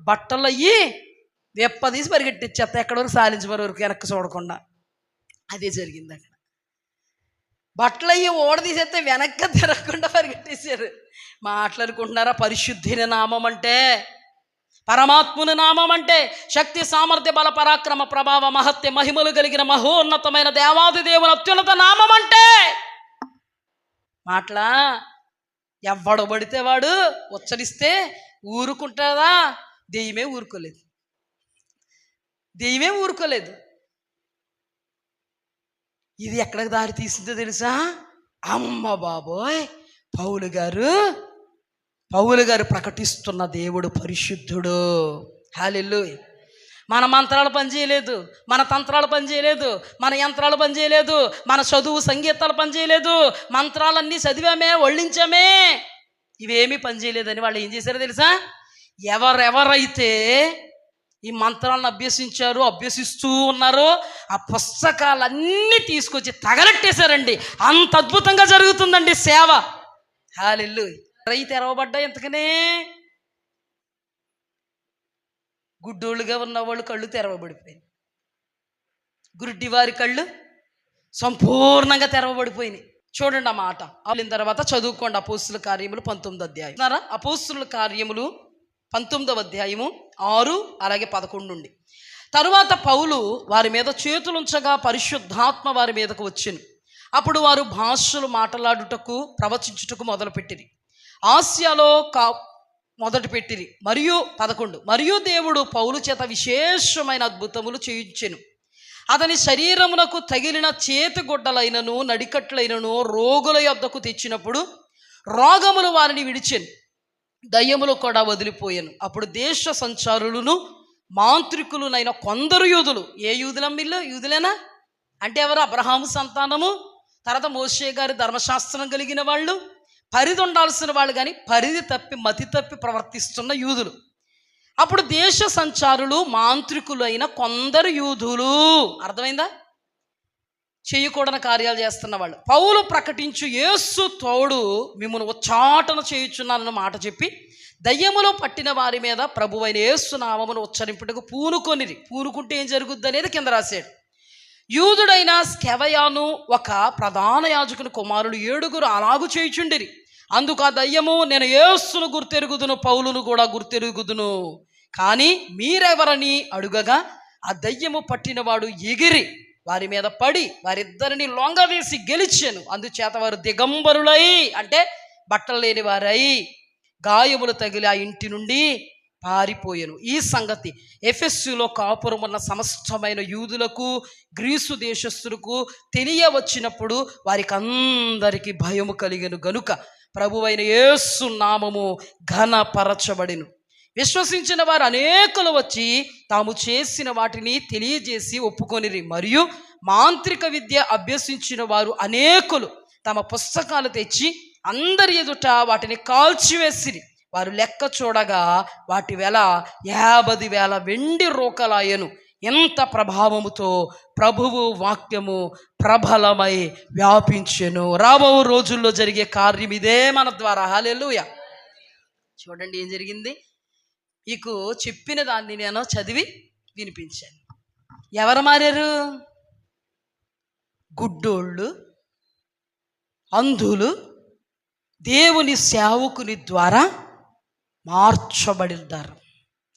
బట్టలు అయ్యి వెప్పదీసి పరిగెట్టిచ్చేస్తా, ఎక్కడి వరకు సాధించే వరకు వెనక్కి చూడకుండా. అదే జరిగింది అక్కడ. బట్టలు అయ్యి ఓడదీసేస్తే వెనక్కి తిరగకుండా పరిగెట్టేశారు. మాట్లాడుకుంటున్నారా? పరిశుద్ధైన నామం అంటే, పరమాత్ముని నామం అంటే శక్తి, సామర్థ్య, బల, పరాక్రమ, ప్రభావ, మహత్య, మహిమలు కలిగిన మహోన్నతమైన దేవాది దేవుని అత్యున్నత నామం అంటే మాటలా ఎవడు పడితే వాడు ఉచ్చరిస్తే ఊరుకుంటారా? దెయ్యమే ఊరుకోలేదు. దెయ్యమే ఊరుకోలేదు. ఇది ఎక్కడికి దారి తీసిందో తెలుసా? అమ్మ బాబోయ్, పౌలు గారు ప్రకటిస్తున్న దేవుడు పరిశుద్ధుడు. హల్లెలూయా. మన మంత్రాలు పనిచేయలేదు, మన తంత్రాలు పనిచేయలేదు, మన యంత్రాలు పనిచేయలేదు, మన చదువు సంగీతాలు పనిచేయలేదు. మంత్రాలన్నీ చదివామే, ఒళ్ళించామే, ఇవేమీ పనిచేయలేదని వాళ్ళు ఏం చేశారో తెలుసా? ఎవరెవరైతే ఈ మంత్రాలను అభ్యసిస్తూ ఉన్నారో ఆ పుస్తకాలన్నీ తీసుకొచ్చి తగలెట్టేశారండి. అంత అద్భుతంగా జరుగుతుందండి సేవ. హల్లెలూయా. రైతు తెరవబడ్డా ఎంతకనే గుడ్డోళ్ళుగా ఉన్నవాళ్ళు కళ్ళు తెరవబడిపోయినాయి. గుడ్డివారి కళ్ళు సంపూర్ణంగా తెరవబడిపోయినాయి. చూడండి ఆ మాట. అయిన తర్వాత చదువుకోండి అపోస్తుల కార్యములు 19వ అధ్యాయం. అపోస్తుల కార్యములు 19వ అధ్యాయము 6 అలాగే 11 నుండి. తరువాత పౌలు వారి మీద చేతులుంచగా పరిశుద్ధాత్మ వారి మీదకు వచ్చెను. అప్పుడు వారు భాషలు మాట్లాడుటకు ప్రవచించుటకు మొదలుపెట్టిరి. ఆసియాలో మొదలుపెట్టిరి. మరియు 11 మరియు దేవుడు పౌలు చేత విశేషమైన అద్భుతములు చేయించెను. అతని శరీరమునకు తగిలిన చేతిగుడ్డలైనను నడికట్లైనను రోగుల యొద్దకు తెచ్చినప్పుడు రోగములు వారిని విడిచెను, దయ్యములు కూడా వదిలిపోయాను. అప్పుడు దేశ సంచారులను మాంత్రికులునైన కొందరు యూదులు, ఏ యూదులమ్మిళ్ళు? యూదులేనా అంటే ఎవరు? అబ్రహాము సంతానము, తర్వాత మోషే గారి ధర్మశాస్త్రం కలిగిన వాళ్ళు, పరిధి ఉండాల్సిన వాళ్ళు, కానీ పరిధి తప్పి మతి తప్పి ప్రవర్తిస్తున్న యూదులు. అప్పుడు దేశ సంచారులు మాంత్రికులు అయిన కొందరు యూదులు, అర్థమైందా? చేయకూడని కార్యాలు చేస్తున్న వాళ్ళు. పౌలు ప్రకటించు యేసు తోడు మిమ్మల్ని ఉచ్చాటన చేయుచున్నానన్న మాట చెప్పి దయ్యములో పట్టిన వారి మీద ప్రభువైన యేసు నామమును ఉచ్చరింపుటకు పూనుకొనిరి. పూనుకుంటే ఏం జరుగుద్ది అనేది కింద రాశాడు. యూదుడైన స్కెవయాను ఒక ప్రధాన యాజకుని కుమారులు 7 అలాగు చేయుచుండిరి. అందుకు ఆ దయ్యము, నేను యేసును గుర్తెరుగుదును, పౌలును కూడా గుర్తెరుగుదును, కానీ మీరెవరని అడుగగా ఆ దయ్యము పట్టినవాడు ఎగిరి వారి మీద పడి వారిద్దరిని లొంగవేసి గెలిచాను. అందుచేత వారు దిగంబరులై అంటే బట్టలు లేని వారై గాయములు తగిలి ఆ ఇంటి నుండి పారిపోయాను. ఈ సంగతి ఎఫెస్సులో కాపురం ఉన్న సమస్తమైన యూదులకు గ్రీసు దేశస్థులకు తెలియవచ్చినప్పుడు వారికి అందరికీ భయము కలిగెను గనుక ప్రభువైన యేసు నామము ఘనపరచబడెను. విశ్వసించిన వారు అనేకులు వచ్చి తాము చేసిన వాటిని తెలియజేసి ఒప్పుకొనిరి. మరియు మాంత్రిక విద్య అభ్యసించిన వారు అనేకులు తమ పుస్తకాలు తెచ్చి అందరి ఎదుట వాటిని కాల్చివేసిరి. వారు లెక్క చూడగా వాటి వెల 50,000 వెండి రూకలాయను. ఎంత ప్రభావముతో ప్రభువు వాక్యము ప్రబలమై వ్యాపించెను. రాబో రోజుల్లో జరిగే కార్యం ఇదే మన ద్వారా. హల్లెలూయా. చూడండి ఏం జరిగింది. మీకు చెప్పిన దాన్ని నేను చదివి వినిపించాను. ఎవరు మారారు? గుడ్డోళ్ళు, అంధులు దేవుని సేవకుని ద్వారా మార్చబడినారు.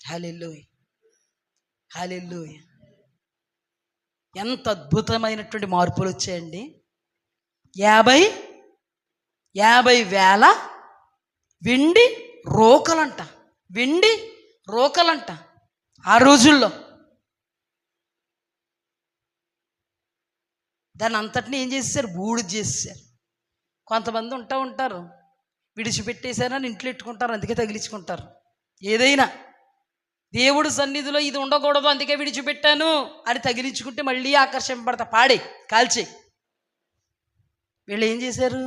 హల్లెలూయా, హల్లెలూయా. ఎంత అద్భుతమైనటువంటి మార్పులు వచ్చాయండి. 50,000 వెండి రోకలంట, వెండి రోకలంట ఆ రోజుల్లో. దాన్ని అంతటిని ఏం చేసేసారు? బూడిద చేసేసారు. కొంతమంది ఉంటారు, విడిచిపెట్టేశారని ఇంట్లో పెట్టుకుంటారు, అందుకే తగిలించుకుంటారు. ఏదైనా దేవుడు సన్నిధిలో ఇది ఉండకూడదు అందుకే విడిచిపెట్టాను అని తగిలించుకుంటే మళ్ళీ ఆకర్షింపబడతా, పాడే కాల్చే. వీళ్ళు ఏం చేశారు?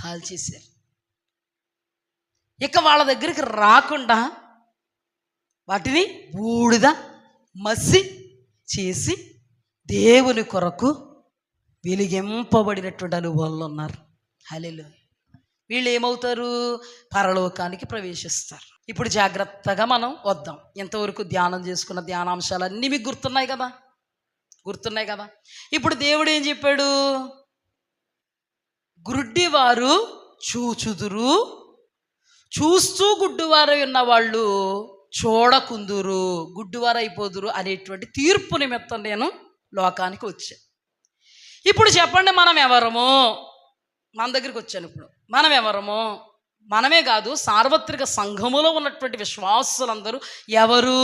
కాల్చేశారు. ఇక వాళ్ళ దగ్గరికి రాకుండా వాటిని బూడిద మసి చేసి దేవుని కొరకు వెలిగింపబడినటువంటి అనుభవాలు ఉన్నారు. హల్లెలూయా. వీళ్ళు ఏమవుతారు? పరలోకానికి ప్రవేశిస్తారు. ఇప్పుడు జాగ్రత్తగా మనం వద్దాం. ఎంతవరకు ధ్యానం చేసుకున్న ధ్యానాంశాలన్నీ మీకు గుర్తున్నాయి కదా. ఇప్పుడు దేవుడు ఏం చెప్పాడు? గుడ్డివారు చూచుదురు, చూస్తూ గుడ్డివారై ఉన్నవాళ్ళు చూడకుందురు, గుడ్డివారైపోదురు అనేటువంటి తీర్పు నిమిత్తం నేను లోకానికి వచ్చాను. ఇప్పుడు చెప్పండి, మనం ఎవరము? మన దగ్గరికి వచ్చాను. ఇప్పుడు మనం ఎవరము? మనమే కాదు, సార్వత్రిక సంఘములో ఉన్నటువంటి విశ్వాసులందరూ ఎవరు?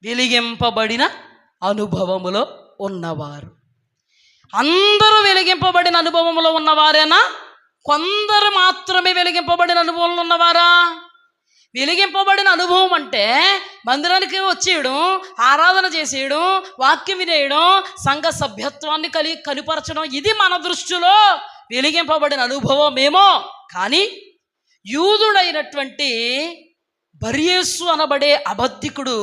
వెలిగింపబడిన అనుభవములో ఉన్నవారు. అందరూ వెలిగింపబడిన అనుభవంలో ఉన్నవారేనా? కొందరు మాత్రమే వెలిగింపబడిన అనుభవంలో ఉన్నవారా? వెలిగింపబడిన అనుభవం అంటే మందిరానికి వచ్చేయడం, ఆరాధన చేసేయడం, వాక్యం వినేయడం, సంఘ సభ్యత్వాన్ని కనుపరచడం, ఇది మన దృష్టిలో వెలిగింపబడిన అనుభవమేమో. కానీ యూదుడైనటువంటి బర్యేసు అనబడే అబద్ధికుడు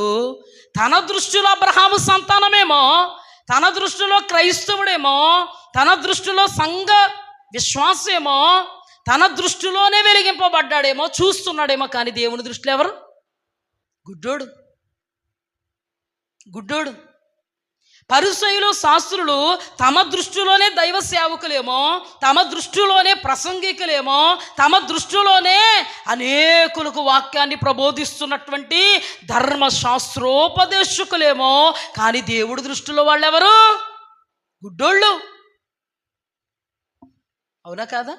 తన దృష్టిలో అబ్రహాము సంతానమేమో, తన దృష్టిలో క్రైస్తవుడేమో, తన దృష్టిలో సంఘ విశ్వాసమేమో, తన దృష్టిలోనే వెలిగింపబడ్డాడేమో, చూస్తున్నాడేమో. కానీ దేవుని దృష్టిలో ఎవరు? గుడ్డోడు. పరిసయ్యులు శాస్త్రులు తమ దృష్టిలోనే దైవ సేవకులేమో, తమ దృష్టిలోనే ప్రసంగికులేమో, తమ దృష్టిలోనే అనేకులకు వాక్యాన్ని ప్రబోధిస్తున్నటువంటి ధర్మశాస్త్రోపదేశకులేమో. కానీ దేవుడి దృష్టిలో వాళ్ళెవరు? గుడ్డోళ్ళు. అవునా కాదా?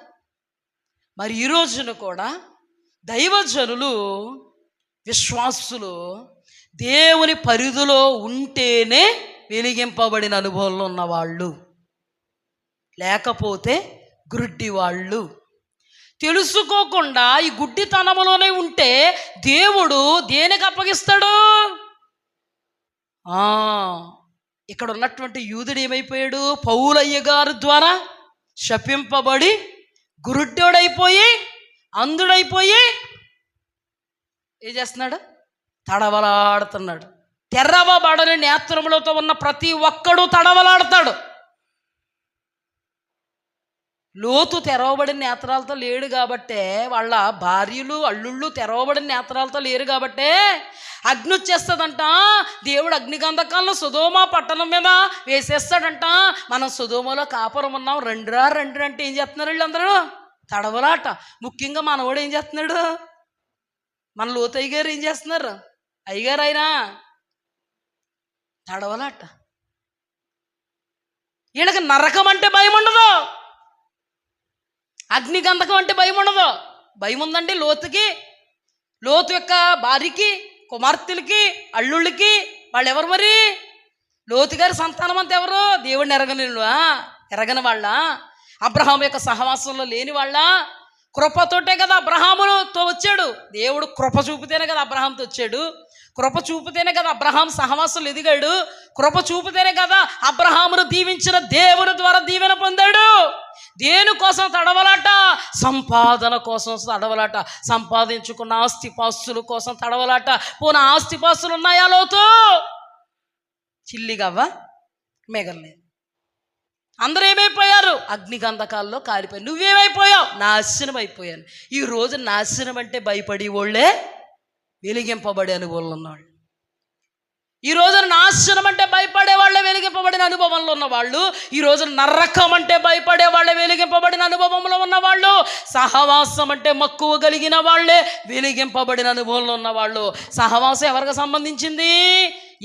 మరి ఈ రోజున కూడా దైవజనులు, విశ్వాసులు దేవుని పరిధిలో ఉంటేనే వెలిగింపబడిన అనుభవంలో ఉన్నవాళ్ళు, లేకపోతే గుడ్డి వాళ్ళు. తెలుసుకోకుండా ఈ గుడ్డితనంలోనే ఉంటే దేవుడు దేనికి అప్పగిస్తాడు? ఇక్కడ ఉన్నటువంటి యూదుడు ఏమైపోయాడు? పౌలయ్య గారి ద్వారా శపింపబడి గురుడ్డోడైపోయి, అంధుడైపోయి ఏం చేస్తున్నాడు? తడవలాడుతున్నాడు. తెరవబడని నేత్రములతో ఉన్న ప్రతి ఒక్కడు తడవలాడతాడు. లోతు తెరవబడిన నేత్రాలతో లేడు కాబట్టే, వాళ్ళ భార్యలు అల్లుళ్ళు తెరవబడిన నేత్రాలతో లేరు కాబట్టే అగ్ని వచ్చేస్తుందంట. దేవుడు అగ్నిగంధకాలను సొదొమ పట్టణం మీద వేసేస్తాడంట. మనం సొదొమలో కాపురం ఉన్నాం, రండిరా అంటే ఏం చేస్తున్నారు వీళ్ళందరూ? తడవలాట. ముఖ్యంగా మనవాడు ఏం చేస్తున్నాడు? మన లోతు అయ్యగారు ఏం చేస్తున్నారు? అయ్యగారు అయినా తడవలాట. వీళ్ళకి నరకం అంటే భయం ఉండదు, అగ్నిగంధకం అంటే భయం ఉండదు. భయం ఉందండి లోతుకి, లోతు యొక్క భార్యకి, కుమార్తెలకి, అల్లుళ్ళకి. వాళ్ళు ఎవరు మరి? లోతు గారి సంతానం అంతా ఎవరు? దేవుడిని ఎరగని వాళ్ళ, అబ్రహాము యొక్క సహవాసంలో లేని వాళ్ళ. కృపతోటే కదా అబ్రహాముతో వచ్చాడు దేవుడు. కృప చూపితేనే కదా అబ్రహాంతో వచ్చాడు. కృప చూపితేనే కదా అబ్రహాం సహవాసంలో ఎదిగాడు. కృప చూపితేనే కదా అబ్రహామును దీవించిన దేవుని ద్వారా దీవెన పొందాడు. దేనికోసం తడవలాట? సంపాదన కోసం తడవలాట. సంపాదించుకున్న ఆస్తిపాస్తుల కోసం తడవలాట. పోనా ఆస్తిపాస్తులు ఉన్నాయా లోతు? చిల్లిగవ్వ మిగలలేదు. అందరూ ఏమైపోయారు? అగ్నిగంధకాల్లో కాలిపోయారు. నువ్వేమైపోయావు? నాశనం అయిపోయాను. ఈ రోజు నాశనం అంటే భయపడి వాళ్ళే వెలిగింపబడే అనుభవంలో ఉన్నవాళ్ళు. ఈ రోజున నాశనం అంటే భయపడే వాళ్ళే వెలిగింపబడిన అనుభవంలో ఉన్నవాళ్ళు. ఈ రోజున నరకం అంటే భయపడే వాళ్ళే వెలిగింపబడిన అనుభవంలో ఉన్నవాళ్ళు. సహవాసం అంటే మక్కువ కలిగిన వాళ్ళే వెలిగింపబడిన అనుభవంలో ఉన్నవాళ్ళు. సహవాసం ఎవరికి సంబంధించింది?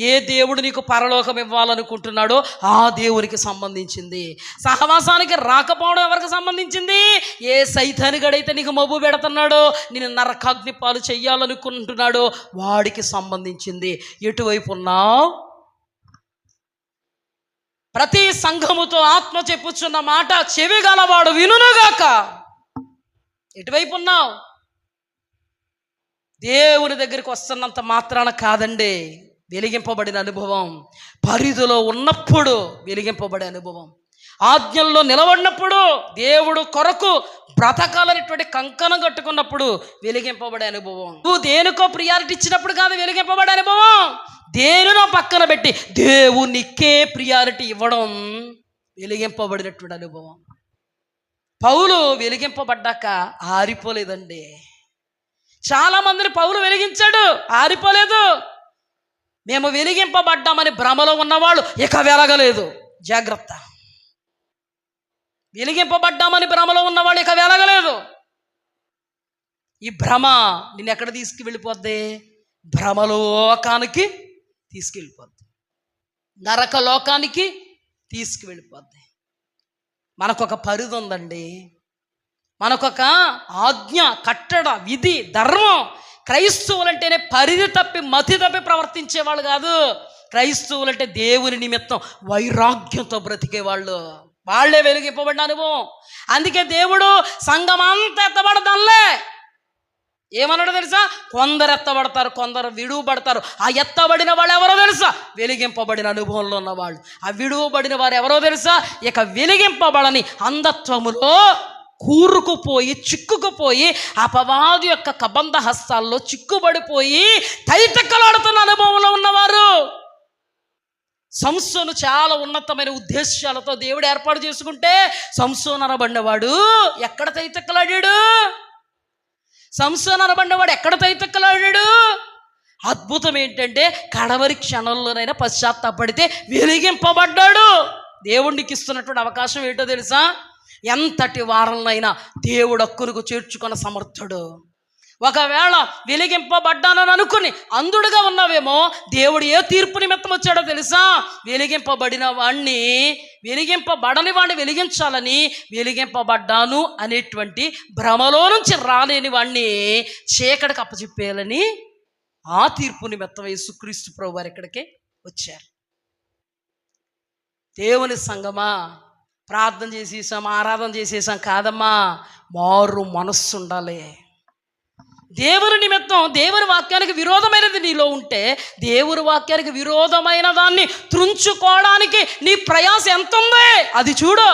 ఏ దేవుడు నీకు పరలోకం ఇవ్వాలనుకుంటున్నాడో ఆ దేవునికి సంబంధించింది. సహవాసానికి రాకపోవడం ఎవరికి సంబంధించింది? ఏ సైతానిగడైతే నీకు మబ్బు పెడుతున్నాడో, నేను నరకాగ్ని పాలు చెయ్యాలనుకుంటున్నాడో వాడికి సంబంధించింది. ఎటువైపు ఉన్నావు? ప్రతి సంఘముతో ఆత్మ చెప్పుచున్న మాట చెవి గలవాడు వినుగాక. ఎటువైపు ఉన్నావు? దేవుని దగ్గరికి వస్తున్నంత మాత్రాన కాదండి వెలిగింపబడిన అనుభవం. పరిధిలో ఉన్నప్పుడు వెలిగింపబడే అనుభవం. ఆజ్ఞల్లో నిలబడినప్పుడు, దేవుడు కొరకు బ్రతకాలనేటువంటి కంకణం కట్టుకున్నప్పుడు వెలిగింపబడే అనుభవం. నువ్వు దేనికో ప్రియారిటీ ఇచ్చినప్పుడు కాదు వెలిగింపబడే అనుభవం. దేనినో పక్కన పెట్టి దేవునికే ప్రియారిటీ ఇవ్వడం వెలిగింపబడినటువంటి అనుభవం. పౌలు వెలిగింపబడ్డాక ఆరిపోలేదండి. చాలామందిని పౌలు వెలిగించాడు, ఆరిపోలేదు. మేము వెలిగింపబడ్డామని భ్రమలో ఉన్నవాళ్ళు ఇక వెలగలేదు. జాగ్రత్త. వెలిగింపబడ్డామని భ్రమలో ఉన్నవాళ్ళు ఇక వెలగలేదు. ఈ భ్రమ నిన్ను ఎక్కడ తీసుకువెళ్ళిపోద్ది? భ్రమలోకానికి తీసుకెళ్ళిపోద్ది, నరక లోకానికి తీసుకువెళ్ళిపోద్ది. మనకొక పరిధి ఉందండి, మనకొక ఆజ్ఞ, కట్టడ, విధి, ధర్మం. క్రైస్తవులంటేనే పరిధి తప్పి మతి తప్పి ప్రవర్తించేవాళ్ళు కాదు. క్రైస్తవులంటే దేవుని నిమిత్తం వైరాగ్యంతో బ్రతికేవాళ్ళు, వాళ్ళే వెలిగింపబడిన అనుభవం. అందుకే దేవుడు సంఘమంతా ఎత్తబడదాంలే ఏమన్నాడో తెలుసా? కొందరు ఎత్తబడతారు, కొందరు విడువబడతారు. ఆ ఎత్తబడిన వాళ్ళు ఎవరో తెలుసా? వెలిగింపబడిన అనుభవంలో ఉన్నవాళ్ళు. ఆ విడువబడిన వారు ఎవరో తెలుసా? ఇక వెలిగింపబడని అంధత్వములో కూరుకుపోయి చిక్కుకుపోయి అపవాది యొక్క కబంధ హస్తాల్లో చిక్కుబడిపోయి తైతక్కలాడుతున్న అనుభవంలో ఉన్నవారు. సంసోను చాలా ఉన్నతమైన ఉద్దేశాలతో దేవుడు ఏర్పాటు చేసుకుంటే సంసోను అనబడినవాడు ఎక్కడ తైతక్కలాడాడు? సంసోను అనబడినవాడు ఎక్కడ తైతక్కలాడాడు? అద్భుతం ఏంటంటే కడవరి క్షణంలోనైనా పశ్చాత్తాపడితే వెలిగింపబడ్డాడు. దేవుడికి ఇస్తున్నటువంటి అవకాశం ఏంటో తెలుసా? ఎంతటి వారంలోనైనా దేవుడు హక్కునకు చేర్చుకున్న సమర్థుడు. ఒకవేళ వెలిగింపబడ్డానని అనుకుని అందుడుగా ఉన్నావేమో, దేవుడు ఏ తీర్పు నిమిత్తం వచ్చాడో తెలుసా? వెలిగింపబడిన వాణ్ణి, వెలిగింపబడని వాడిని వెలిగించాలని, వెలిగింపబడ్డాను అనేటువంటి భ్రమలో నుంచి రాలేని వాణ్ణి చీకటికి అప్పచెప్పేయాలని ఆ తీర్పు నిమిత్తం యేసుక్రీస్తు ప్రభువు వారు ఇక్కడికి వచ్చారు. దేవుని సంగమా, ప్రార్థన చేసేసాం, ఆరాధన చేసేసాం కాదమ్మా, మారు మనస్సు ఉండాలి. దేవుని నిమిత్తం, దేవుని వాక్యానికి విరోధమైనది నీలో ఉంటే దేవుని వాక్యానికి విరోధమైన దాన్ని త్రుంచుకోవడానికి నీ ప్రయాస ఎంత ఉంది అది చూడు.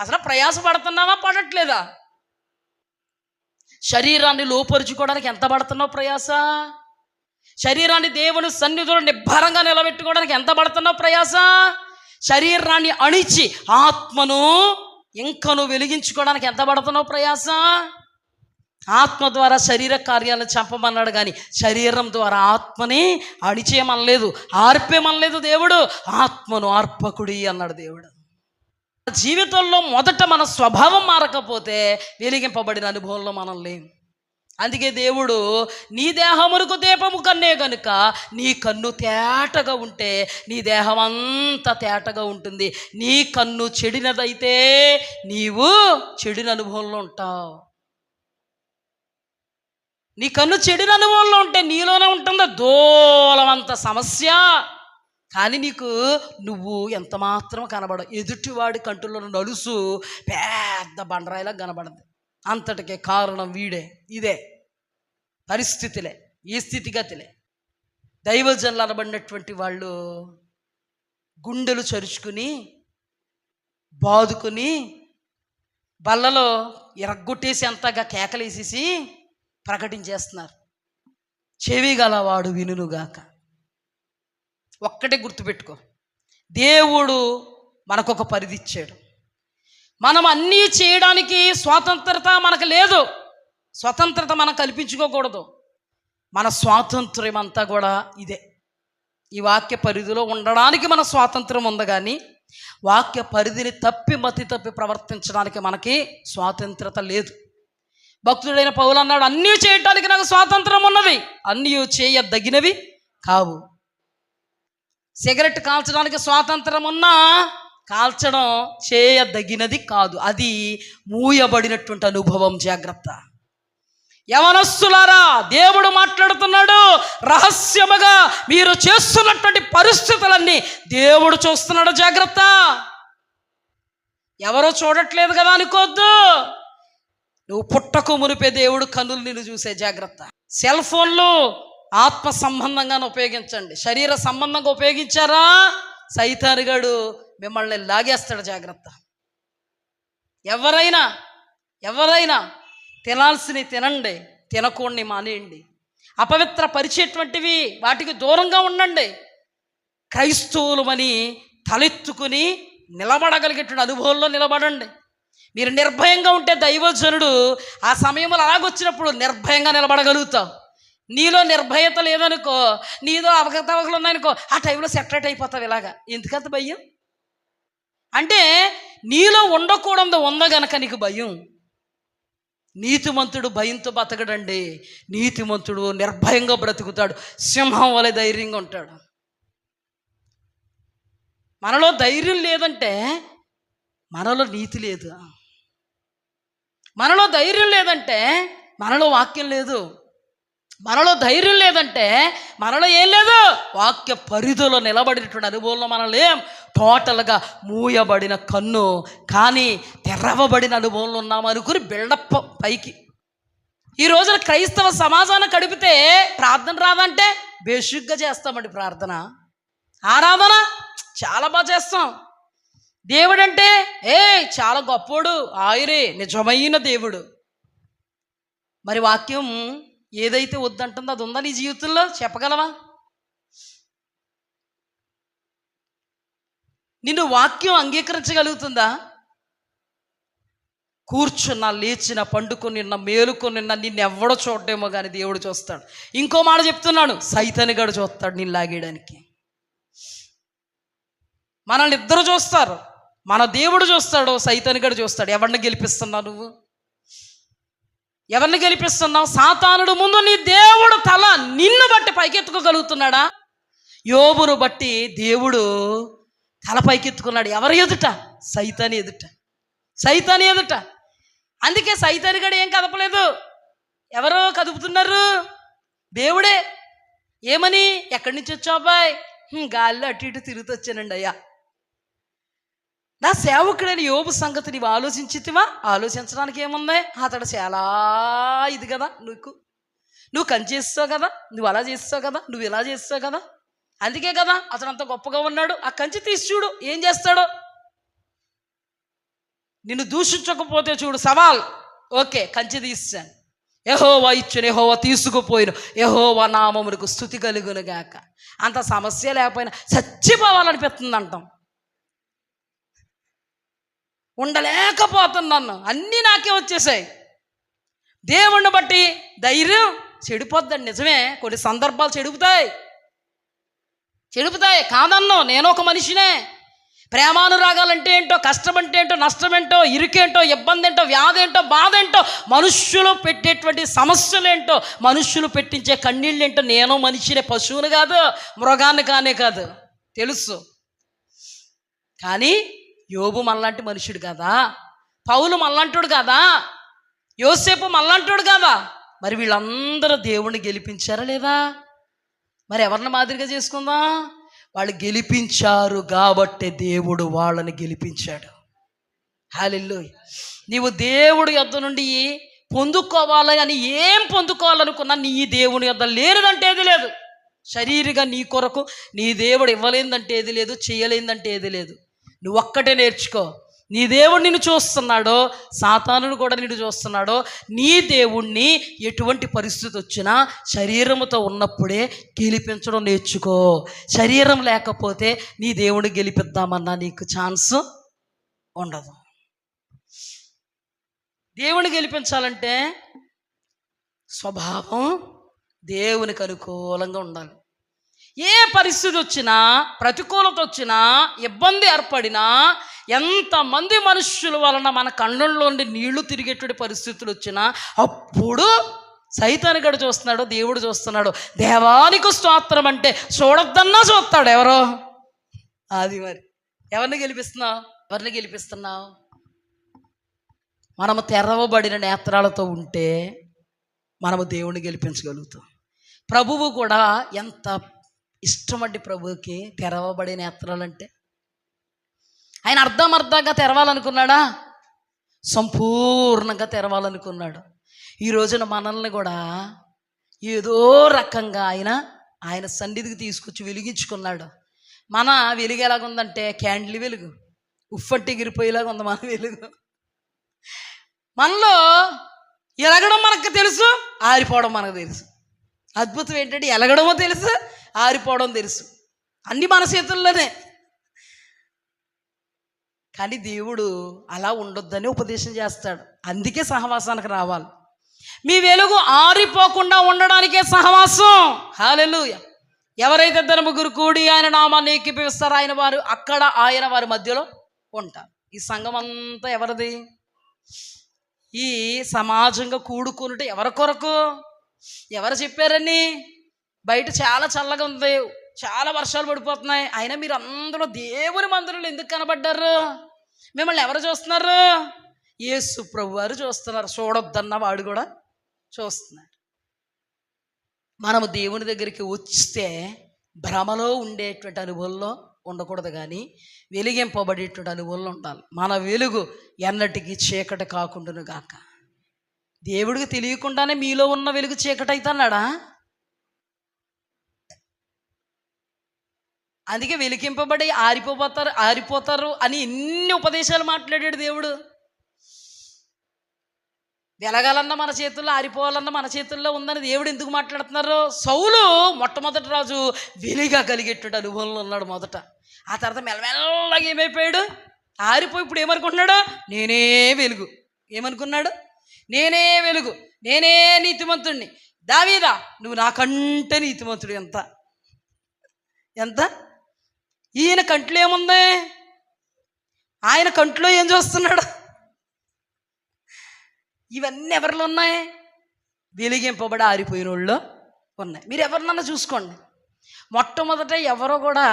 అసలు ప్రయాస పడుతున్నావా, పడట్లేదా? శరీరాన్ని లోపరుచుకోవడానికి ఎంత పడుతున్నావు ప్రయాస? శరీరాన్ని దేవుని సన్నిధిలో నిబ్బరంగా నిలబెట్టుకోవడానికి ఎంత పడుతున్నావు ప్రయాస? శరీరాన్ని అణిచి ఆత్మను ఇంకను వెలిగించుకోవడానికి ఎంత పడుతున్నావు ప్రయాస? ఆత్మ ద్వారా శరీర కార్యాలను చంపమన్నాడు, కానీ శరీరం ద్వారా ఆత్మని అణిచేయమనలేదు, ఆర్పేమనలేదు దేవుడు. ఆత్మను ఆర్పకుడి అన్నాడు దేవుడు. జీవితంలో మొదట మన స్వభావం మారకపోతే వెలిగింపబడిన అనుభవంలో మనం లేం. అందుకే దేవుడు నీ దేహమునకు దీపము కన్నే గనుక నీ కన్ను తేటగా ఉంటే నీ దేహం అంతా తేటగా ఉంటుంది. నీ కన్ను చెడినదైతే నీవు చెడిన అనుభవంలో ఉంటావు. నీ కన్ను చెడిన అనుభవంలో ఉంటే నీలోనే ఉంటుందో దూలమంత సమస్య. కానీ నీకు నువ్వు ఎంత మాత్రం కనబడవు. ఎదుటివాడి కంటులో నలుసు పెద్ద బండరాయిలా కనబడదు. అంతటికే కారణం వీడే, ఇదే పరిస్థితులే, ఈ స్థితిగతులే. దైవజనులు అనబడినటువంటి వాళ్ళు గుండెలు చరుచుకుని బాదుకుని బల్లలో ఎరగొట్టేసి అంతగా కేకలేసేసి ప్రకటించేస్తున్నారు, చెవి గలవాడు వినుగాక. ఒక్కటే గుర్తుపెట్టుకో, దేవుడు మనకొక పరిధి ఇచ్చాడు. మనం అన్నీ చేయడానికి స్వాతంత్రత మనకు లేదు. స్వతంత్రత మనం కల్పించుకోకూడదు. మన స్వాతంత్ర్యం అంతా కూడా ఇదే, ఈ వాక్య పరిధిలో ఉండడానికి మన స్వాతంత్రం ఉంది, కానీ వాక్య పరిధిని తప్పి మతి తప్పి ప్రవర్తించడానికి మనకి స్వాతంత్రత లేదు. భక్తుడైన పౌలు అన్నాడు, అన్నీ చేయటానికి నాకు స్వాతంత్రం ఉన్నది, అన్నీ చేయదగినవి కావు. సిగరెట్ కాల్చడానికి స్వాతంత్రం ఉన్నా కాల్చడం చేయదగినది కాదు, అది మూయబడినటువంటి అనుభవం. జాగ్రత్త యవనస్తులారా, దేవుడు మాట్లాడుతున్నాడు. రహస్యముగా మీరు చేస్తున్నటువంటి పరిస్థితులన్నీ దేవుడు చూస్తున్నాడు. జాగ్రత్త. ఎవరో చూడట్లేదు కదా అనుకోవద్దు. నువ్వు పుట్టకు మునిపే దేవుడు కన్నులు నిన్ను చూసే. జాగ్రత్త. సెల్ ఫోన్లు ఆత్మ సంబంధంగానే ఉపయోగించండి, శరీర సంబంధంగా ఉపయోగించారా సైతానుగాడు మిమ్మల్ని లాగేస్తాడు. జాగ్రత్త. ఎవరైనా తినాల్సినవి తినండి, తినకూడని మానేయండి. అపవిత్ర పరిచేటువంటివి వాటికి దూరంగా ఉండండి. క్రైస్తవులమని తలెత్తుకుని నిలబడగలిగేటువంటి అనుభవంలో నిలబడండి. మీరు నిర్భయంగా ఉంటే దైవజనుడు ఆ సమయంలో అలాగొచ్చినప్పుడు నిర్భయంగా నిలబడగలుగుతావు. నీలో నిర్భయత లేదనుకో, నీలో అవకతవకలు ఉన్నాయనుకో, ఆ టైంలో సెటరేట్ అయిపోతావు. ఇలాగా ఎందుకంత భయం అంటే నీలో ఉండకూడదు, ఉంద గనక నీకు భయం. నీతిమంతుడు భయంతో బతకడండి. నీతిమంతుడు నిర్భయంగా బ్రతుకుతాడు, సింహం వలె ధైర్యంగా ఉంటాడు. మనలో ధైర్యం లేదంటే మనలో నీతి లేదు. మనలో ధైర్యం లేదంటే మనలో వాక్యం లేదు. మనలో ధైర్యం లేదంటే మనలో ఏం లేదు, వాక్య పరిధిలో నిలబడినటువంటి అనుభవంలో మనం లేం. టోటల్గా మూయబడిన కన్ను కానీ తెరవబడిన అనుభవంలో ఉన్నామనుకుని బిల్డప్ పైకి. ఈ రోజున క్రైస్తవ సమాజాన్ని గడిపితే ప్రార్థన రాదంటే బేసిక్గా చేస్తామండి. ప్రార్థన ఆరాధన చాలా బాగా చేస్తాం. దేవుడు అంటే చాలా గొప్పోడు, ఆయనే నిజమైన దేవుడు. మరి వాక్యం ఏదైతే వద్దంటుందో అది ఉందా నీ జీవితంలో? చెప్పగలవా? నిన్ను వాక్యం అంగీకరించగలుగుతుందా? కూర్చున్నా, లేచిన, పండుకొనిన్నా, మేలుకొనిన్నా నిన్నెవ్వడో చూడటేమో కానీ దేవుడు చూస్తాడు. ఇంకో మాట చెప్తున్నాను, సైతానుగాడు చూస్తాడు నిన్ను లాగేయడానికి. మనల్ని ఇద్దరు చూస్తారు, మన దేవుడు చూస్తాడు, సైతానుగాడు చూస్తాడు. ఎవరిని గెలిపిస్తున్నావు నువ్వు? ఎవరిని గెలిపిస్తున్నావు? సాతానుడు ముందు నీ దేవుడు తల నిన్ను బట్టి పైకెత్తుకోగలుగుతున్నాడా? యోబును బట్టి దేవుడు తల పైకెత్తుకున్నాడు. ఎవరు ఎదుట? సైతాని ఎదుట. సైతాని ఎదుట. అందుకే సైతానిగాడు ఏం కదపలేదు. ఎవరో కదుపుతున్నారు? దేవుడే. ఏమని? ఎక్కడి నుంచి వచ్చావు అబ్బాయి? గాలిలో అటు ఇటు తిరుగుతూ వచ్చానండి అయ్యా. నా సేవకుడైన యోబు సంగతి నీవు ఆలోచించితివా? ఆలోచించడానికి ఏముంది? అతడు చాలా ఇది కదా, నువ్వు కంచి చేస్తావు కదా, నువ్వు అలా చేస్తావు కదా, నువ్వు ఇలా చేస్తావు కదా, అందుకే కదా అతను అంత గొప్పగా ఉన్నాడు. ఆ కంచి తీసి చూడు ఏం చేస్తాడో. నిన్ను దూషించకపోతే చూడు, సవాల్. ఓకే, కంచి తీసాను, యెహోవా ఇచ్చును, యెహోవా తీసుకుపోయిన, యెహోవా నామమునకు స్తుతి కలుగును గాక. అంత సమస్య లేకపోయినా చచ్చిపోవాలనిపిస్తుంది అంటాం. ఉండలేకపోతున్నాను, అన్నీ నాకే వచ్చేసాయి. దేవుణ్ణి బట్టి ధైర్యం చెడిపోద్దండి. నిజమే, కొన్ని సందర్భాలు చెడుపుతాయి కాదన్నో. నేను ఒక మనిషినే. ప్రేమానురాగాలంటే ఏంటో, కష్టం అంటే ఏంటో, నష్టం ఏంటో, ఇరుకేంటో, ఇబ్బంది ఏంటో, వ్యాధి ఏంటో, బాధ ఏంటో, మనుష్యులు పెట్టేటువంటి సమస్యలు ఏంటో, మనుష్యులు పెట్టించే కన్నీళ్ళు ఏంటో, నేను మనిషినే, పశువుని కాదు, మృగాన్ని కానే కాదు, తెలుసు. కానీ యోబు మనలాంటి మనుషుడు కదా, పౌలు మనలాంటోడు కదా, యోసేపు మనలాంటోడు కదా. మరి వీళ్ళందరూ దేవుణ్ణి గెలిపించారా లేదా? మరి ఎవరిని మాదిరిగా చేసుకుందాం? వాళ్ళు గెలిపించారు కాబట్టి దేవుడు వాళ్ళని గెలిపించాడు. హల్లెలూయా. నీవు దేవుడి యొద్ద నుండి పొందుకోవాలి అని ఏం పొందుకోవాలనుకున్నా నీ దేవుని యొద్ద లేనిదంటే ఏది లేదు. శరీరంగా నీ కొరకు నీ దేవుడు ఇవ్వలేదంటే ఏది లేదు, చేయలేదంటే ఏది లేదు. నువ్వు ఒక్కటే నేర్చుకో. నీ దేవుడు నిన్ను చూస్తున్నాడో, సాతానుడు కూడా నిన్ను చూస్తున్నాడో. నీ దేవుణ్ణి ఎటువంటి పరిస్థితి వచ్చినా శరీరముతో ఉన్నప్పుడే గెలిపించడం నేర్చుకో. శరీరం లేకపోతే నీ దేవుడిని గెలిపిద్దామన్నా నీకు ఛాన్స్ ఉండదు. దేవుని గెలిపించాలంటే స్వభావం దేవునికి అనుకూలంగా ఉండాలి. ఏ పరిస్థితి వచ్చినా, ప్రతికూలత వచ్చినా, ఇబ్బంది ఏర్పడినా, ఎంతమంది మనుష్యుల వలన మన కళ్ళల్లోండి నీళ్లు తిరిగేటువంటి పరిస్థితులు వచ్చినా అప్పుడు సైతానుగాడు చూస్తున్నాడు, దేవుడు చూస్తున్నాడు. దేవానికి స్తోత్రం అంటే చూడొద్దన్నా చూస్తాడు. ఎవరో అది. మరి ఎవరిని గెలిపిస్తున్నావు? మనము తెరవబడిన నేత్రాలతో ఉంటే మనము దేవుణ్ణి గెలిపించగలుగుతాం. ప్రభువు కూడా ఎంత ఇష్టమండి ప్రభువుకి తెరవబడే నేత్రాలంటే. ఆయన అర్ధంగా తెరవాలనుకున్నాడా? సంపూర్ణంగా తెరవాలనుకున్నాడు. ఈ రోజున మనల్ని కూడా ఏదో రకంగా ఆయన సన్నిధికి తీసుకొచ్చి వెలిగించుకున్నాడు. మన వెలుగు ఎలాగుందంటే క్యాండిల్ వెలుగు, ఉఫ్ఫట్టి ఎగిరిపోయేలాగా ఉంది మన వెలుగు. మనలో ఎలగడం మనకు తెలుసు, ఆరిపోవడం మనకు తెలుసు. అద్భుతం ఏంటంటే ఎలగడమో తెలుసు, ఆరిపోవడం తెలుసు. అన్నీ మన చేతుల్లోనే. కానీ దేవుడు అలా ఉండొద్దని ఉపదేశం చేస్తాడు. అందుకే సహవాసానికి రావాలి. మీ వెలుగు ఆరిపోకుండా ఉండడానికే సహవాసం. హల్లెలూయా. ఎవరైతే ఇద్దరు ముగ్గురు కూడి ఆయన నామాన్ని ఎక్కిపిస్తారో ఆయన వారి మధ్యలో ఉంటారు. ఈ సంఘం అంతా ఎవరిది? ఈ సమాజంగా కూడుకున్నట్టు ఎవరి కొరకు? ఎవరు చెప్పారని? బయట చాలా చల్లగా ఉంది, చాలా వర్షాలు పడిపోతున్నాయి, అయినా మీరు అందరూ దేవుని మందిరంలో ఎందుకు కనబడ్డారు? మిమ్మల్ని ఎవరు చూస్తున్నారు? యేసు ప్రభు వారు చూస్తున్నారు. చూడొద్దన్న వాడు కూడా చూస్తున్నాడు. మనము దేవుని దగ్గరికి వస్తే భ్రమలో ఉండేటువంటి అనుభవంలో ఉండకూడదు, కానీ వెలిగింపబడేటువంటి అనుభవంలో ఉండాలి. మన వెలుగు ఎన్నటికీ చీకటి కాకుండాను గాక. దేవుడికి తెలియకుండానే మీలో ఉన్న వెలుగు చీకటి అవుతున్నాడా? అందుకే వెలిగింపబడి ఆరిపోతారు అని ఎన్ని ఉపదేశాలు మాట్లాడాడు దేవుడు. వెలగాలన్నా మన చేతుల్లో, ఆరిపోవాలన్నా మన చేతుల్లో ఉందని దేవుడు ఎందుకు మాట్లాడుతున్నారు? సౌలు మొట్టమొదటి రాజు వెలిగా కలిగేటువంటి అనుభవంలో ఉన్నాడు మొదట. ఆ తర్వాత మెల్లమెల్లగా ఏమైపోయాడు? ఆరిపోయి ఇప్పుడు ఏమనుకుంటున్నాడు? నేనే వెలుగు. ఏమనుకున్నాడు? నేనే వెలుగు, నేనే నీతిమంతుడిని. దావీదా, నువ్వు నాకంటే నీతిమంతుడు. ఎంత ఈయన కంట్లో ఏముంది? ఆయన కంట్లో ఏం చూస్తున్నాడు? ఇవన్నీ ఎవరిలో ఉన్నాయి? వెలిగింపబడి ఆరిపోయిన వాళ్ళు ఉన్నాయి. మీరు ఎవరినన్నా చూసుకోండి. మొట్టమొదట ఎవరో కూడా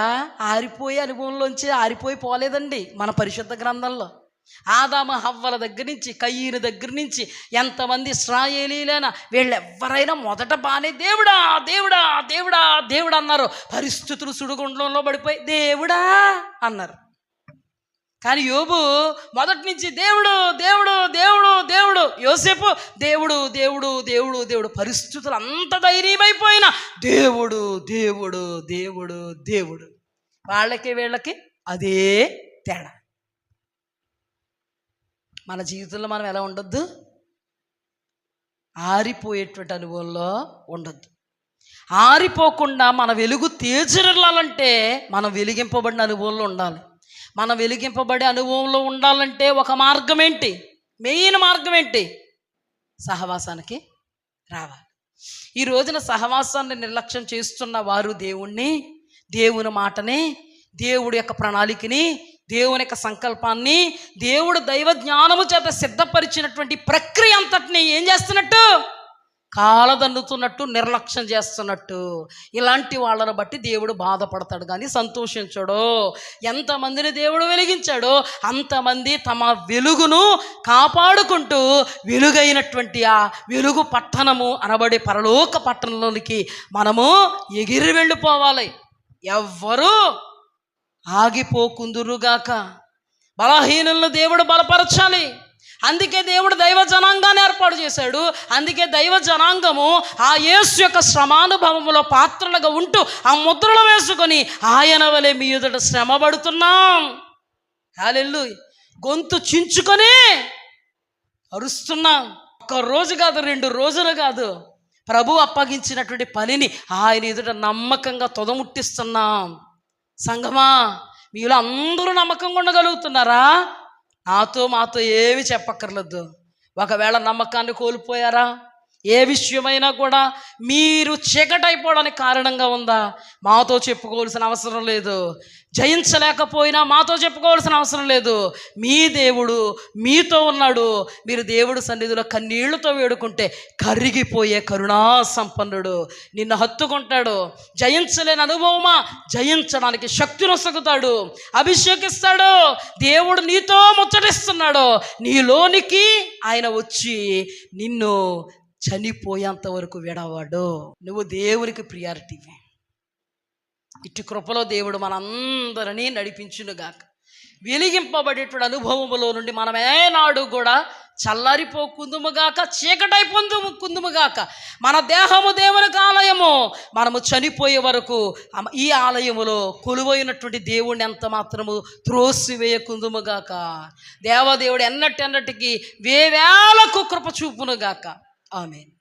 ఆరిపోయే అనుభవంలోంచి ఆరిపోయి పోలేదండి మన పరిశుద్ధ గ్రంథంలో. ఆదాము హవ్వల దగ్గర నుంచి, కయ్యను దగ్గర నుంచి ఎంతమంది ఇశ్రాయేలీలైనా వీళ్ళెవరైనా మొదట బాగానే దేవుడా దేవుడా దేవుడా దేవుడా అన్నారు. పరిస్థితులు సుడిగుండంలో పడిపోయి దేవుడా అన్నారు. కానీ యోబు మొదటి నుంచి దేవుడు దేవుడు దేవుడు దేవుడు, యోసేపు దేవుడు దేవుడు దేవుడు దేవుడు, పరిస్థితులు అంత ధైర్యమైపోయినా దేవుడు దేవుడు దేవుడు దేవుడు. వాళ్ళకి వీళ్ళకి అదే తేడా. మన జీవితంలో మనం ఎలా ఉండొద్దు? ఆరిపోయేటువంటి అనుభవంలో ఉండొద్దు. ఆరిపోకుండా మన వెలుగు తేజరిల్లాలంటే మనం వెలిగింపబడిన అనుభవంలో ఉండాలి. మనం వెలిగింపబడే అనుభవంలో ఉండాలంటే ఒక మార్గం ఏంటి? మెయిన్ మార్గం ఏంటి? సహవాసానికి రావాలి. ఈ రోజున సహవాసాన్ని నిర్లక్ష్యం చేస్తున్న వారు దేవుణ్ణి, దేవుని మాటని, దేవుడి యొక్క ప్రణాళికని, దేవుని యొక్క సంకల్పాన్ని, దేవుడు దైవ జ్ఞానము చేత సిద్ధపరిచినటువంటి ప్రక్రియ అంతటిని ఏం చేస్తున్నట్టు? కాలదన్నుతున్నట్టు, నిర్లక్ష్యం చేస్తున్నట్టు. ఇలాంటి వాళ్ళని బట్టి దేవుడు బాధపడతాడు కానీ సంతోషించడు. ఎంతమందిని దేవుడు వెలిగించాడో అంతమంది తమ వెలుగును కాపాడుకుంటూ వెలుగైనటువంటి ఆ వెలుగు పట్టణము అనబడే పరలోక పట్టణంలోనికి మనము ఎగిరి వెళ్ళిపోవాలి. ఎవ్వరూ ఆగిపోకుందురుగాక. బలహీనులను దేవుడు బలపరచాలి. అందుకే దేవుడు దైవ జనాంగాన్ని ఏర్పాటు చేశాడు. అందుకే దైవ జనాంగము ఆ యేసు యొక్క శ్రమానుభవములో పాత్రలుగా ఉంటూ ఆ ముద్రలు వేసుకొని ఆయన వలె మీ ఎదుట శ్రమ పడుతున్నాం. హల్లెలూయా. గొంతు చించుకొని అరుస్తున్నాం. 1 రోజు కాదు, 2 రోజులు కాదు, ప్రభు అప్పగించినటువంటి పనిని ఆయన ఎదుట నమ్మకంగా తొదముట్టిస్తున్నాం. సంఘమా, మీలో అందరూ నమ్మకంగా ఉండగలుగుతున్నారా? మాతో ఏమి చెప్పక్కర్లేదు. ఒకవేళ నమ్మకాన్ని కోల్పోయారా? ఏ విషయమైనా కూడా మీరు చీకటైపోవడానికి కారణంగా ఉందా? మాతో చెప్పుకోవాల్సిన అవసరం లేదు. జయించలేకపోయినా మాతో చెప్పుకోవాల్సిన అవసరం లేదు. మీ దేవుడు మీతో ఉన్నాడు. మీరు దేవుడు సన్నిధిలో కన్నీళ్లతో వేడుకుంటే కరిగిపోయే కరుణా సంపన్నుడు నిన్ను హత్తుకుంటాడు. జయించలేని అనుభవమా? జయించడానికి శక్తిని వసగుతాడు, అభిషేకిస్తాడు. దేవుడు నీతో ముచ్చటిస్తున్నాడు. నీలోనికి ఆయన వచ్చి నిన్ను చనిపోయేంత వరకు విడవాడు. నువ్వు దేవునికి ప్రియారిటీవే. ఇటు కృపలో దేవుడు మనందరినీ నడిపించునుగాక. వెలిగింపబడేటువంటి అనుభవములో నుండి మనం ఏనాడు కూడా చల్లారిపోకుందుముగాక, చీకటైపోకుందుముగాక. మన దేహము దేవునికి ఆలయము. మనము చనిపోయే వరకు ఈ ఆలయములో కొలువైనటువంటి దేవుణ్ణి ఎంత మాత్రము త్రోసివేయకుందుముగాక. దేవదేవుడు ఎన్నటికి వేవేలకు కృప చూపునుగాక. ఆమేన్.